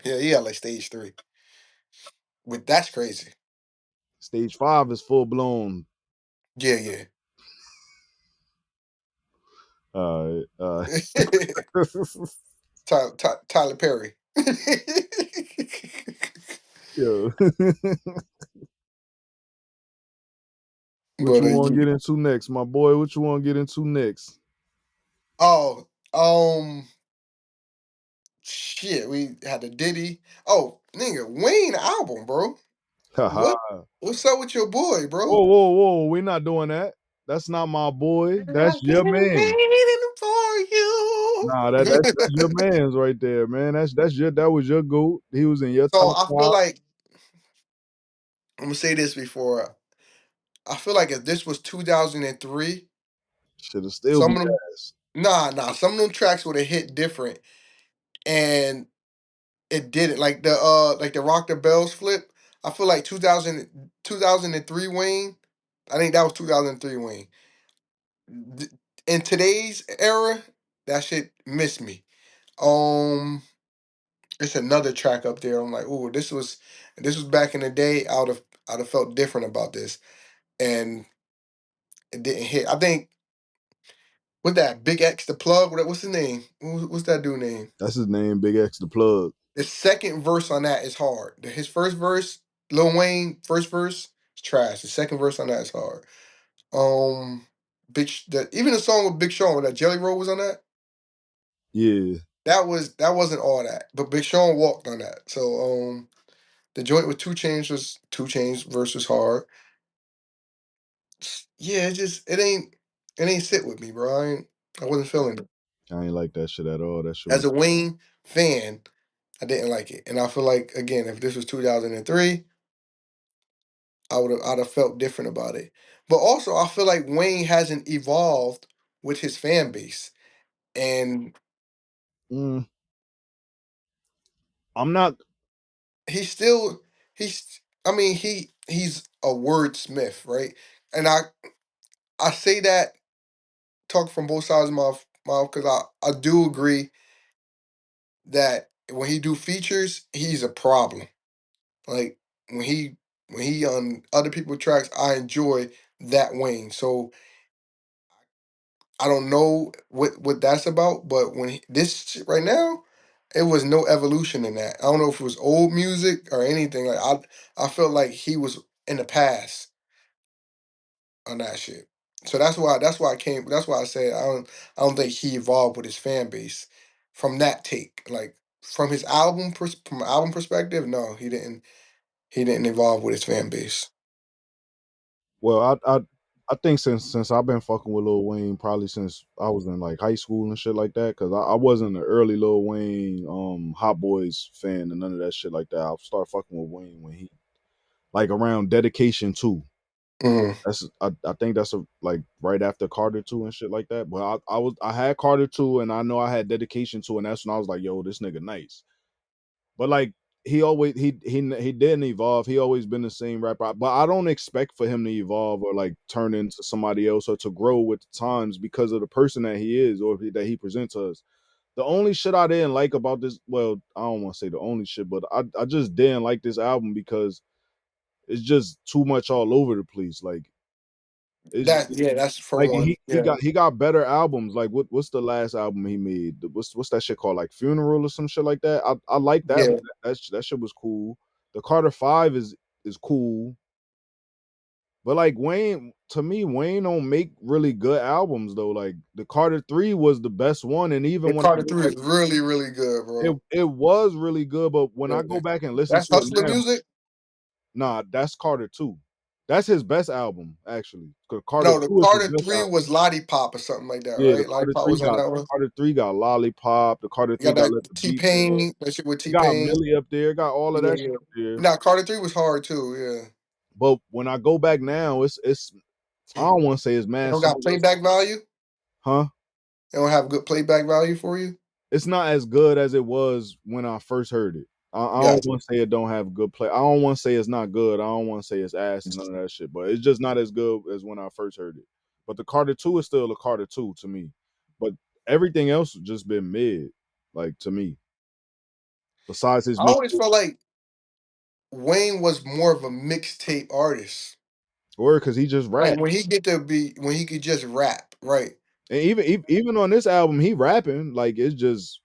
Yeah, he had like stage 3. But that's crazy. Stage 5 is full blown. Yeah, yeah. Uh, Tyler Perry. yo, what But you want to yeah. get into next, my boy? What you want to get into next? Oh, shit. We had the Diddy. Oh, nigga, Wayne album, bro. Haha. What? What's up with your boy, bro? Whoa! We're not doing that. That's not my boy. That's I've your been man. waiting for you. Nah, that's your man's right there, man. That was your goat. He was in your So top I feel five. like I'm gonna say this before. I feel like if this was 2003, Should have still some be of them, ass. some of them tracks would have hit different, and it didn't. Like the Rock the Bells flip. I feel like 2003 Wayne. I think that was 2003 Wayne. Th- In today's era, that shit missed me. Um, it's another track up there. I'm like, oh, this was back in the day. I'd have felt different about this, and it didn't hit. I think with that Big X the plug. What's his name? What's that dude name? That's his name, Big X the plug. The second verse on that is hard. His first verse, Lil Wayne, first verse is trash. The second verse on that is hard. Um, even the song with Big Sean, with that Jelly Roll was on that. Yeah. That wasn't all that, but Big Sean walked on that. So the joint with Two Chains versus hard. Yeah, it ain't sit with me, bro. I wasn't feeling it. I ain't like that shit at all. That shit As was a Wayne fan, I didn't like it, and I feel like again, if this was 2003, I'd have felt different about it. But also, I feel like Wayne hasn't evolved with his fan base, and mm. I'm not. He's still he's I mean he's a wordsmith, right? And I say that talk from both sides of my mouth because I do agree that when he do features, he's a problem. Like when he on other people's tracks, I enjoy that Wayne. So I don't know what that's about, but when this shit right now, it was no evolution in that. I don't know if it was old music or anything. Like I felt like he was in the past on that shit. So that's why I said I don't think he evolved with his fan base from that take. Like from his from album perspective, no, he didn't evolve with his fan base. Well, I think since I've been fucking with Lil Wayne probably since I was in like high school and shit like that, because I wasn't an early Lil Wayne Hot Boys fan and none of that shit like that. I started fucking with Wayne when he like around Dedication 2. Mm, I think that's like right after Carter 2 and shit like that. But I had Carter 2 and I know I had Dedication 2, and that's when I was like, yo, this nigga nice. But like he didn't evolve. He always been the same rapper. But I don't expect for him to evolve or like turn into somebody else or to grow with the times because of the person that he is or that he presents us. The only shit I didn't like about this, well, I don't want to say the only shit, but I just didn't like this album because it's just too much all over the place. Like it's that's for like one. he Yeah, got better albums. Like what's the last album he made? What's that shit called? Like Funeral or some shit like that. I like that yeah. one. That shit was cool. The Carter 5 is cool. But like Wayne, to me, Wayne don't make really good albums though. Like the Carter 3 was the best one, and The even when I Carter go Three back, is really really good, bro. it was really good. But when I go Yeah. back and listen That's to it hustler now, music. nah, that's Carter 2. That's his best album, actually. 'Cause Carter No, the 2 is his Carter best Three album. was Lollipop or something like that, Yeah, right? Lollipop was on that The one. Carter 3 got Lollipop, the Carter You 3 got got that Let the T Beat Drop. Pain, that shit with It T got Pain. Millie up there, it got all of Yeah, that shit yeah. up there. Nah, Carter Three was hard too. Yeah, But when I go back now, it's I don't wanna say it's it mad don't got similar. playback value. Huh? It don't have good playback value for you. It's not as good as it was when I first heard it. I don't Gotcha. wanna say it don't have good play. I don't wanna say it's not good. I don't wanna say it's ass and none of that shit, but it's just not as good as when I first heard it. But the Carter 2 is still a Carter 2 to me. But everything else just been mid, like to me. Besides his I mix always felt like Wayne was more of a mixtape artist. or because he just Like rap. when he could just rap, right? And even on this album, he rapping like it's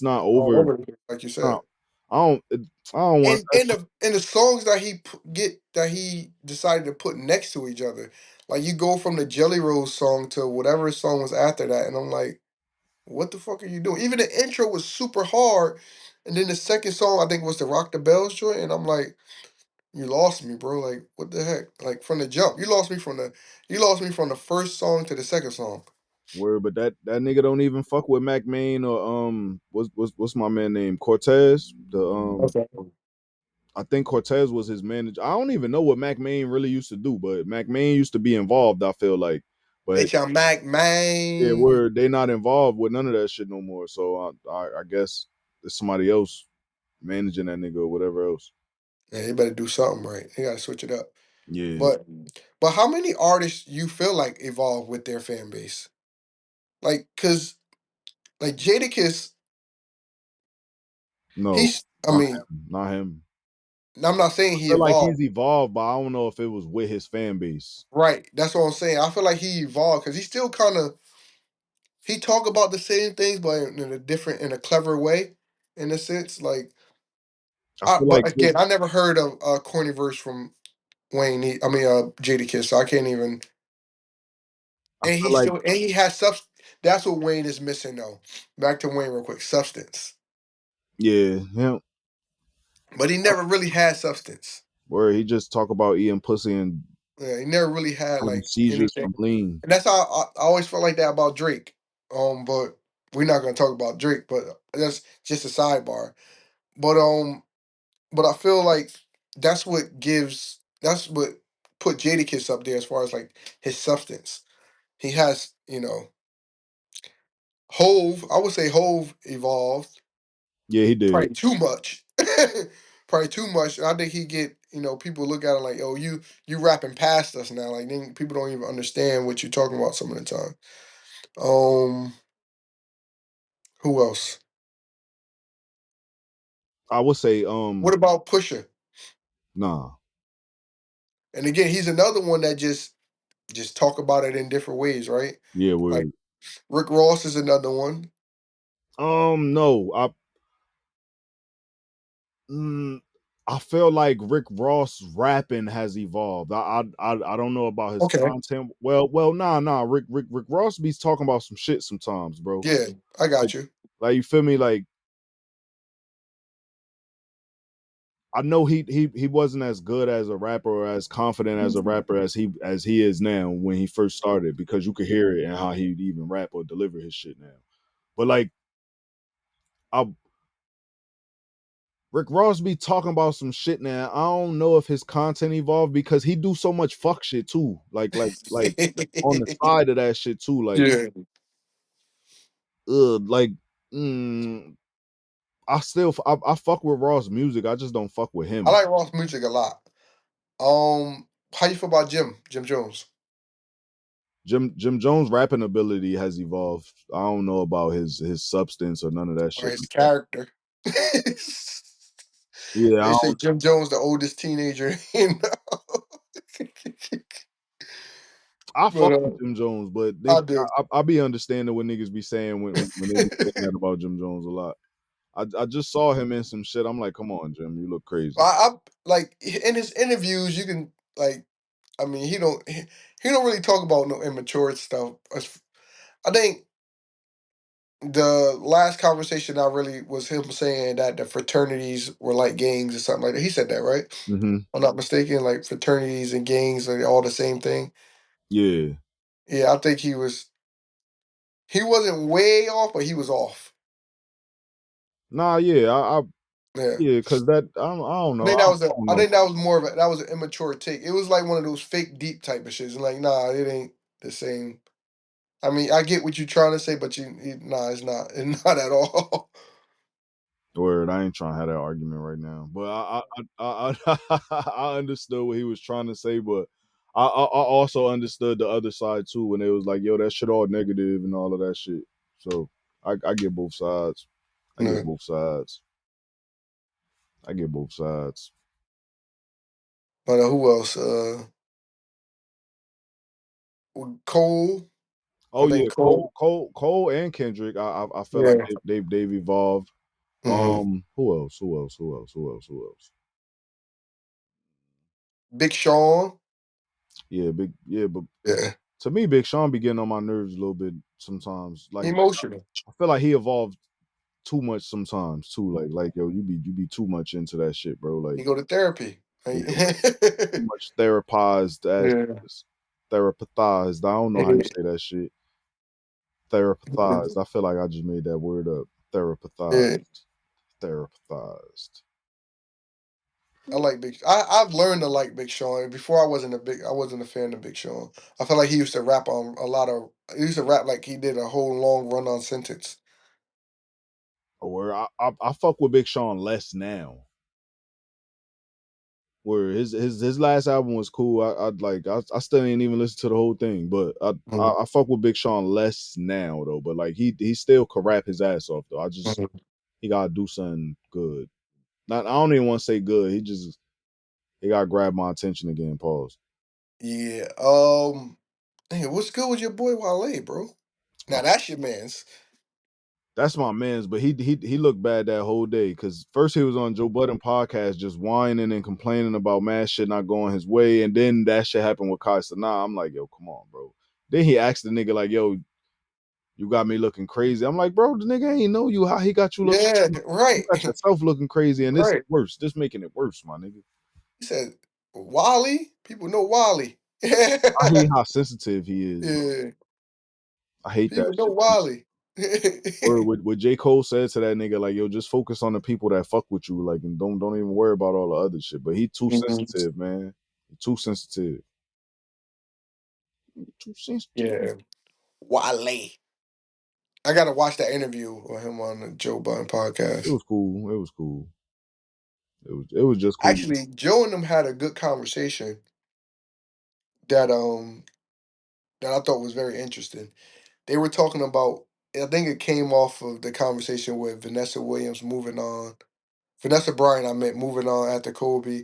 not All over. over the place, like you No, said. I don't I don't want And in the songs that that he decided to put next to each other, like you go from the Jelly Roll song to whatever song was after that, and I'm like, what the fuck are you doing? Even the intro was super hard, and then the second song I think was the Rock the Bells joint, and I'm like, you lost me, bro. Like what the heck? Like from the jump, you lost me from the first song to the second song. word, but that nigga don't even fuck with Mac Main or what's my man name Cortez. The Okay. I think Cortez was his manager. I don't even know what Mac Main really used to do, but Mac Main used to be involved. I feel like, but H. M. Mac yeah, man. where they not involved with none of that shit no more. So I guess there's somebody else managing that nigga or whatever else. Yeah, they better do something right. They gotta switch it up. Yeah, But how many artists you feel like evolve with their fan base? Like, cause like Jadakiss, no, I mean, not him. I'm not saying I he feel like evolved. he's evolved, but I don't know if it was with his fan base. Right. That's what I'm saying. I feel like he evolved because he still kind of he talk about the same things, but in a different, in a clever way, in a sense. Like, I feel but like again, I never heard of a corny verse from Wayne. Jadakiss. So I can't even. I feel like And he has substance. That's what Wayne is missing, though. Back to Wayne real quick. Substance, yeah, him but he never really had substance. where he just talk about eating pussy and Yeah, he never really had having like seizures anything. from lean. And that's how I always felt like that about Drake. But we're not gonna talk about Drake, but that's just a sidebar. But but I feel like that's what put Jadakiss up there as far as like his substance. He has, Hove. I would say Hove evolved Yeah, he did. probably too much. Probably too much. I think he get, people look at it like, oh, you rapping past us now. Like then people don't even understand what you're talking about some of the time. Um, who else? I would say, What about Pusha? nah, And again, he's another one that just talk about it in different ways, right? yeah, Like word. Rick Ross is another one. No, mm, I feel like Rick Ross rapping has evolved. I don't know about his Okay. content. Nah. Rick Ross be talking about some shit sometimes, bro. Yeah, I Like, got you. like you feel me? Like I know he wasn't as good as a rapper or as confident as a rapper as he is now when he first started because you could hear it and how he'd even rap or deliver his shit now. But like I Rick Ross be talking about some shit now. I don't know if his content evolved because he do so much fuck shit too. Like on the side of that shit too. Like Yeah, like mm, I fuck with Ross music. I just don't fuck with I him. like Ross music a lot. How you feel about Jim Jones, Jim Jones' rapping ability has evolved. I don't know about his substance or none of that or shit his like that. character? Yeah, They say Jim Jones the oldest teenager. I But fuck with Jim Jones, but I do. I be understanding what niggas be saying when they be saying that about Jim Jones a lot. I just saw him in some shit. I'm like, come on, Jim, you look crazy. I like in his interviews. You can like, I mean, he don't really talk about no immature stuff. I think the last conversation I really was him saying that the fraternities were like gangs or something like that. He said that, right? Hmm. I'm not mistaken. Like fraternities and gangs are all the same thing. Yeah. Yeah, I think he wasn't way off, but he was off. Nah, yeah, Yeah. yeah, because I don't I know. think that was I don't I know. think that was more of that was an immature take. It was like one of those fake deep type of shits. Like, nah, it ain't the same. I mean, I get what you're trying to say, but nah, it's not. It's not at all. Word, I ain't trying to have that argument right now. But I understood what he was trying to say, but I also understood the other side too when it was like, yo, that shit all negative and all of that shit. So I get both sides. I get Yeah. both sides. I get both sides. But who else? Cole. I Oh yeah, think Cole. Cole and Kendrick. I feel like Yeah. they've evolved. Hmm. Who else? Who else? Who else? Who else? Who else? Big Sean. Yeah, but Yeah. to me, Big Sean be getting on my nerves a little bit sometimes. Like Emotional. I feel like he evolved too much sometimes too. Like yo, you be too much into that shit, bro. Like He go to therapy. yeah, Like, too much therapized yeah. as therapized. I don't know how you say that shit. Therapized. I feel like I just made that word up. Yeah. Therapized. Therapized. I like I've learned to like Big Sean. Before I wasn't a fan of Big Sean. I felt like he used to rap on a lot of he used to rap like he did a whole long run on sentence. Or I fuck with Big Sean less now. Where his last album was cool. I still ain't even listen to the whole thing, but Mhm, I fuck with Big Sean less now though. But like he still could rap his ass off though. mhm. He gotta do something good. Not I don't even want to say good. He gotta grab my attention again. Pause. Yeah. Hey, what's good with your boy Wale, bro? Now that's your man's. That's my man's, but he looked bad that whole day because first he was on Joe Budden podcast just whining and complaining about mad shit not going his way, and then that shit happened with Kai Nah, I'm like, yo, come on, bro. Then he asked the nigga like, yo, you got me looking crazy. I'm like, bro, the nigga ain't know you. How he got you looking? Yeah, You right. got yourself looking crazy, and this is Right. worse. This making it worse, my nigga. He said Wally. People know Wally. I hate how sensitive he is, bro. Yeah. I hate that People know shit. Wally. Or what J. Cole said to that nigga, like, yo, just focus on the people that fuck with you, like, and don't even worry about all the other shit. But he too Mhm. sensitive, man. He too sensitive. Too sensitive. Yeah. Wale. I gotta watch that interview with him on the Joe Budden It podcast. was cool. It was cool. It was just cool. Actually, Joe and them had a good conversation that that I thought was very interesting. They were talking about, I think it came off of the conversation with Vanessa Williams moving on. Vanessa Bryant, I meant, moving on after Kobe.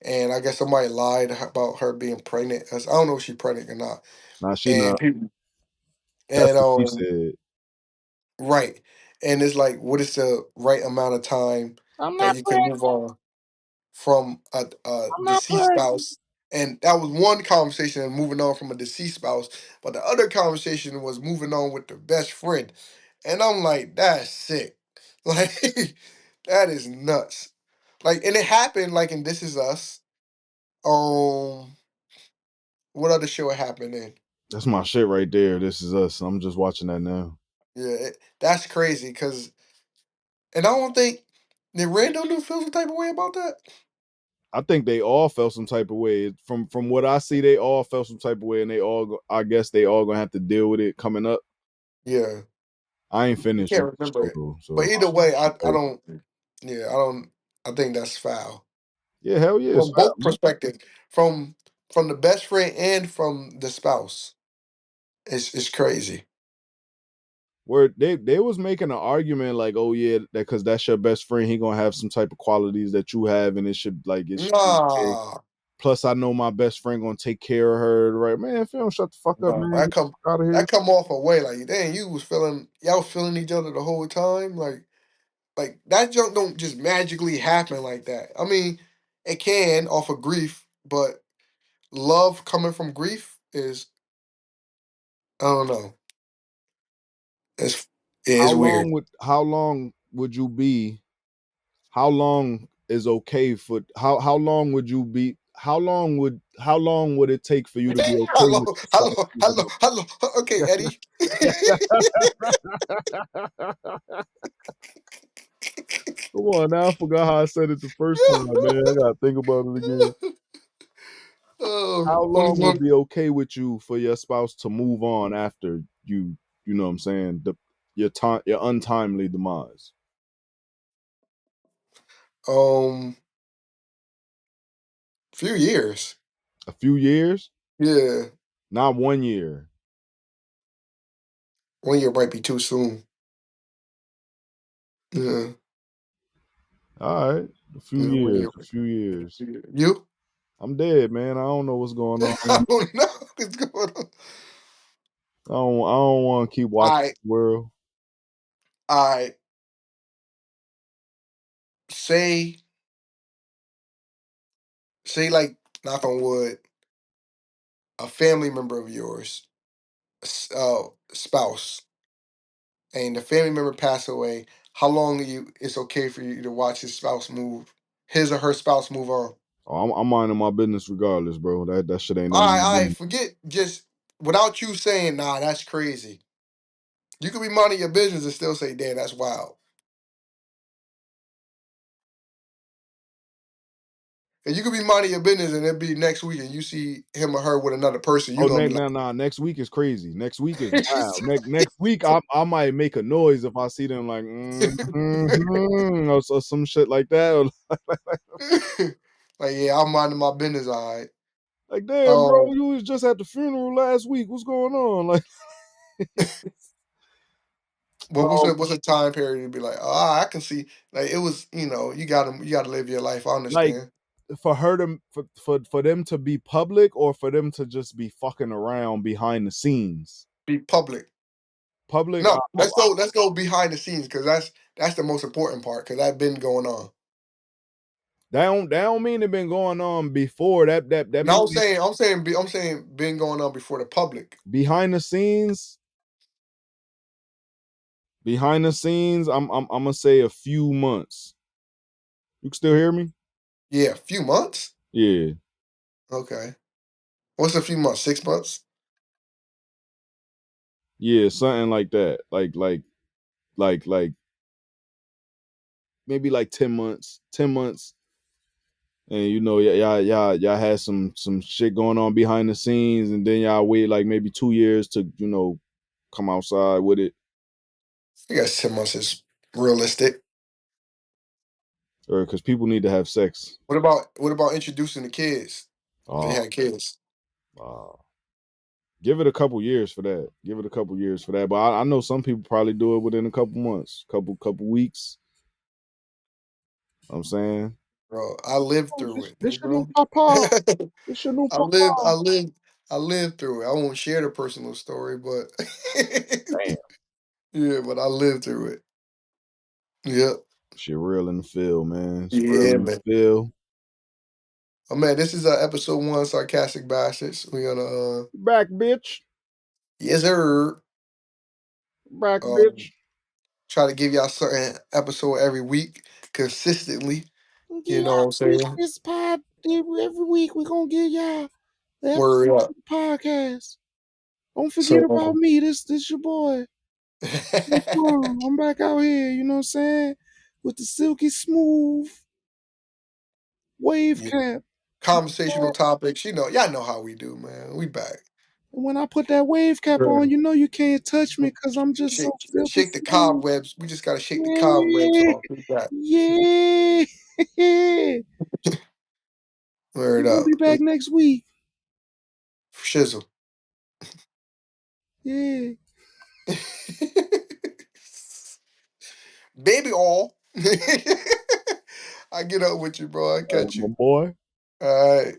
And I guess somebody lied about her being pregnant. I don't know if she's pregnant or not. Nah, she And not. people, That's and what she said. right. And it's like, what is the right amount of time I'm that not you can pregnant. move on from a I'm not deceased pregnant. spouse? And that was one conversation, and moving on from a deceased spouse. But the other conversation was moving on with the best friend. And I'm like, that's sick. Like, that is nuts. Like, and it happened like in This Is Us. Um, what other show it happened in? That's my shit right there. This Is Us. I'm just watching that now. Yeah, that's crazy. And I don't think did Randall do feel some type of way about that? I think they all felt some type of way. From what I see, they all felt some type of way, and I guess they all gonna have to deal with it coming up. Yeah, I ain't I finished can't with the remember show it. though, But so either way, I don't. Yeah, I don't. I think that's foul yeah, hell yeah, it's from fat, both man. perspectives, from the best friend and from the spouse. It's crazy. Where they was making an argument like, oh yeah, that because that's your best friend, he gonna have some type of qualities that you have, and it should be okay. Nah, Plus, I know my best friend gonna take care of her. Right, man, if you don't shut the fuck up, nah. man, get the fuck out of here. That come off a way like, dang, y'all was feeling each other the whole time. Like that junk don't just magically happen like that. I mean, it can off of grief, but love coming from grief is, I don't know. It's it is weird. How long would you be? How long is okay for how long would you be? How long would it take for you to be okay with Hello, your spouse hello, moving hello, hello. Okay, Eddie. up? Come on now, I forgot how I said it the first time, man. I gotta think about it again. Oh, How only long would one. be okay with you for your spouse to move on after you know what I'm saying, your untimely demise? Um, few years. A few years? Yeah, Not 1 year. 1 year might be too soon. Yeah, All right. A few yeah, 1 year. years. A few years. You? I'm dead, man. I don't know what's going on. I don't know what's going on. I don't want to keep watching I the world. I say like, knock on wood, a family member of yours, spouse, and the family member pass away. How long it's okay for you to watch his or her spouse move on? Oh, I'm minding my business regardless, bro. That shit ain't nothing to I me. forget, just without you saying, nah, that's crazy. You could be minding your business and still say, damn, that's wild. And you could be minding your business and it be next week and you see him or her with another person, you're Oh, gonna be next week is crazy. Next week is like, wild. Next week, I might make a noise if I see them like, or some shit like that. like, yeah, I'm minding my business, all right. Like, damn, bro, Um, you was just at the funeral last week. What's going on? Like, but um, what's a time period to be like, I can see, like, it was, you gotta live your life. I like understand. for her to for them to be public or for them to just be fucking around behind the scenes. Be public. Public, No, let's go behind the scenes because that's the most important part because that's been going on. that don't mean it been going on before. That Now mean I'm saying been going on before the public. behind the scenes. Behind the scenes, I'm gonna say a few months. You can still hear me? Yeah, a few months. Yeah, Okay, what's a few months? 6 months. yeah, something like that. Like maybe like 10 months. 10 months, and y'all had some shit going on behind the scenes, and then y'all wait like maybe 2 years to come outside with it. I guess 10 months is realistic. or because people need to have sex. What about introducing the kids? If they Oh, had kids. give it a couple years for that. Give it a couple years for that. But I know some people probably do it within a couple months, couple weeks. I'm saying, Bro, I lived oh, through it, this big your new bro. papa. This your new I lived, I papa. lived, I lived through it. I won't share the personal story, but Damn, yeah, but I lived through it. Yep. shit real in the field, man. It's real Yeah, in the man. field. Oh man, this is episode 1, Sarcastic Bastards. We're gonna Back, bitch. yes sir. Back, Um bitch. try to give y'all a certain episode every week consistently. You Yeah, know what I'm this saying? this pod every week. We gonna give y'all the Word episode up. of the podcast. Don't forget So about me. This your boy. I'm back out here, you know what I'm saying? With the silky smooth wave yeah. cap. Conversational topics, y'all know how we do, man. We back. And when I put that wave cap on, you know you can't touch me because I'm just so Shake, silky shake the smooth. cobwebs. We just gotta shake the cobwebs Yeah, off. We back. yeah. Word We're gonna up. be back next week. Shizzle. Yeah. Baby all. I get up with you, bro. I catch My you. boy. All right.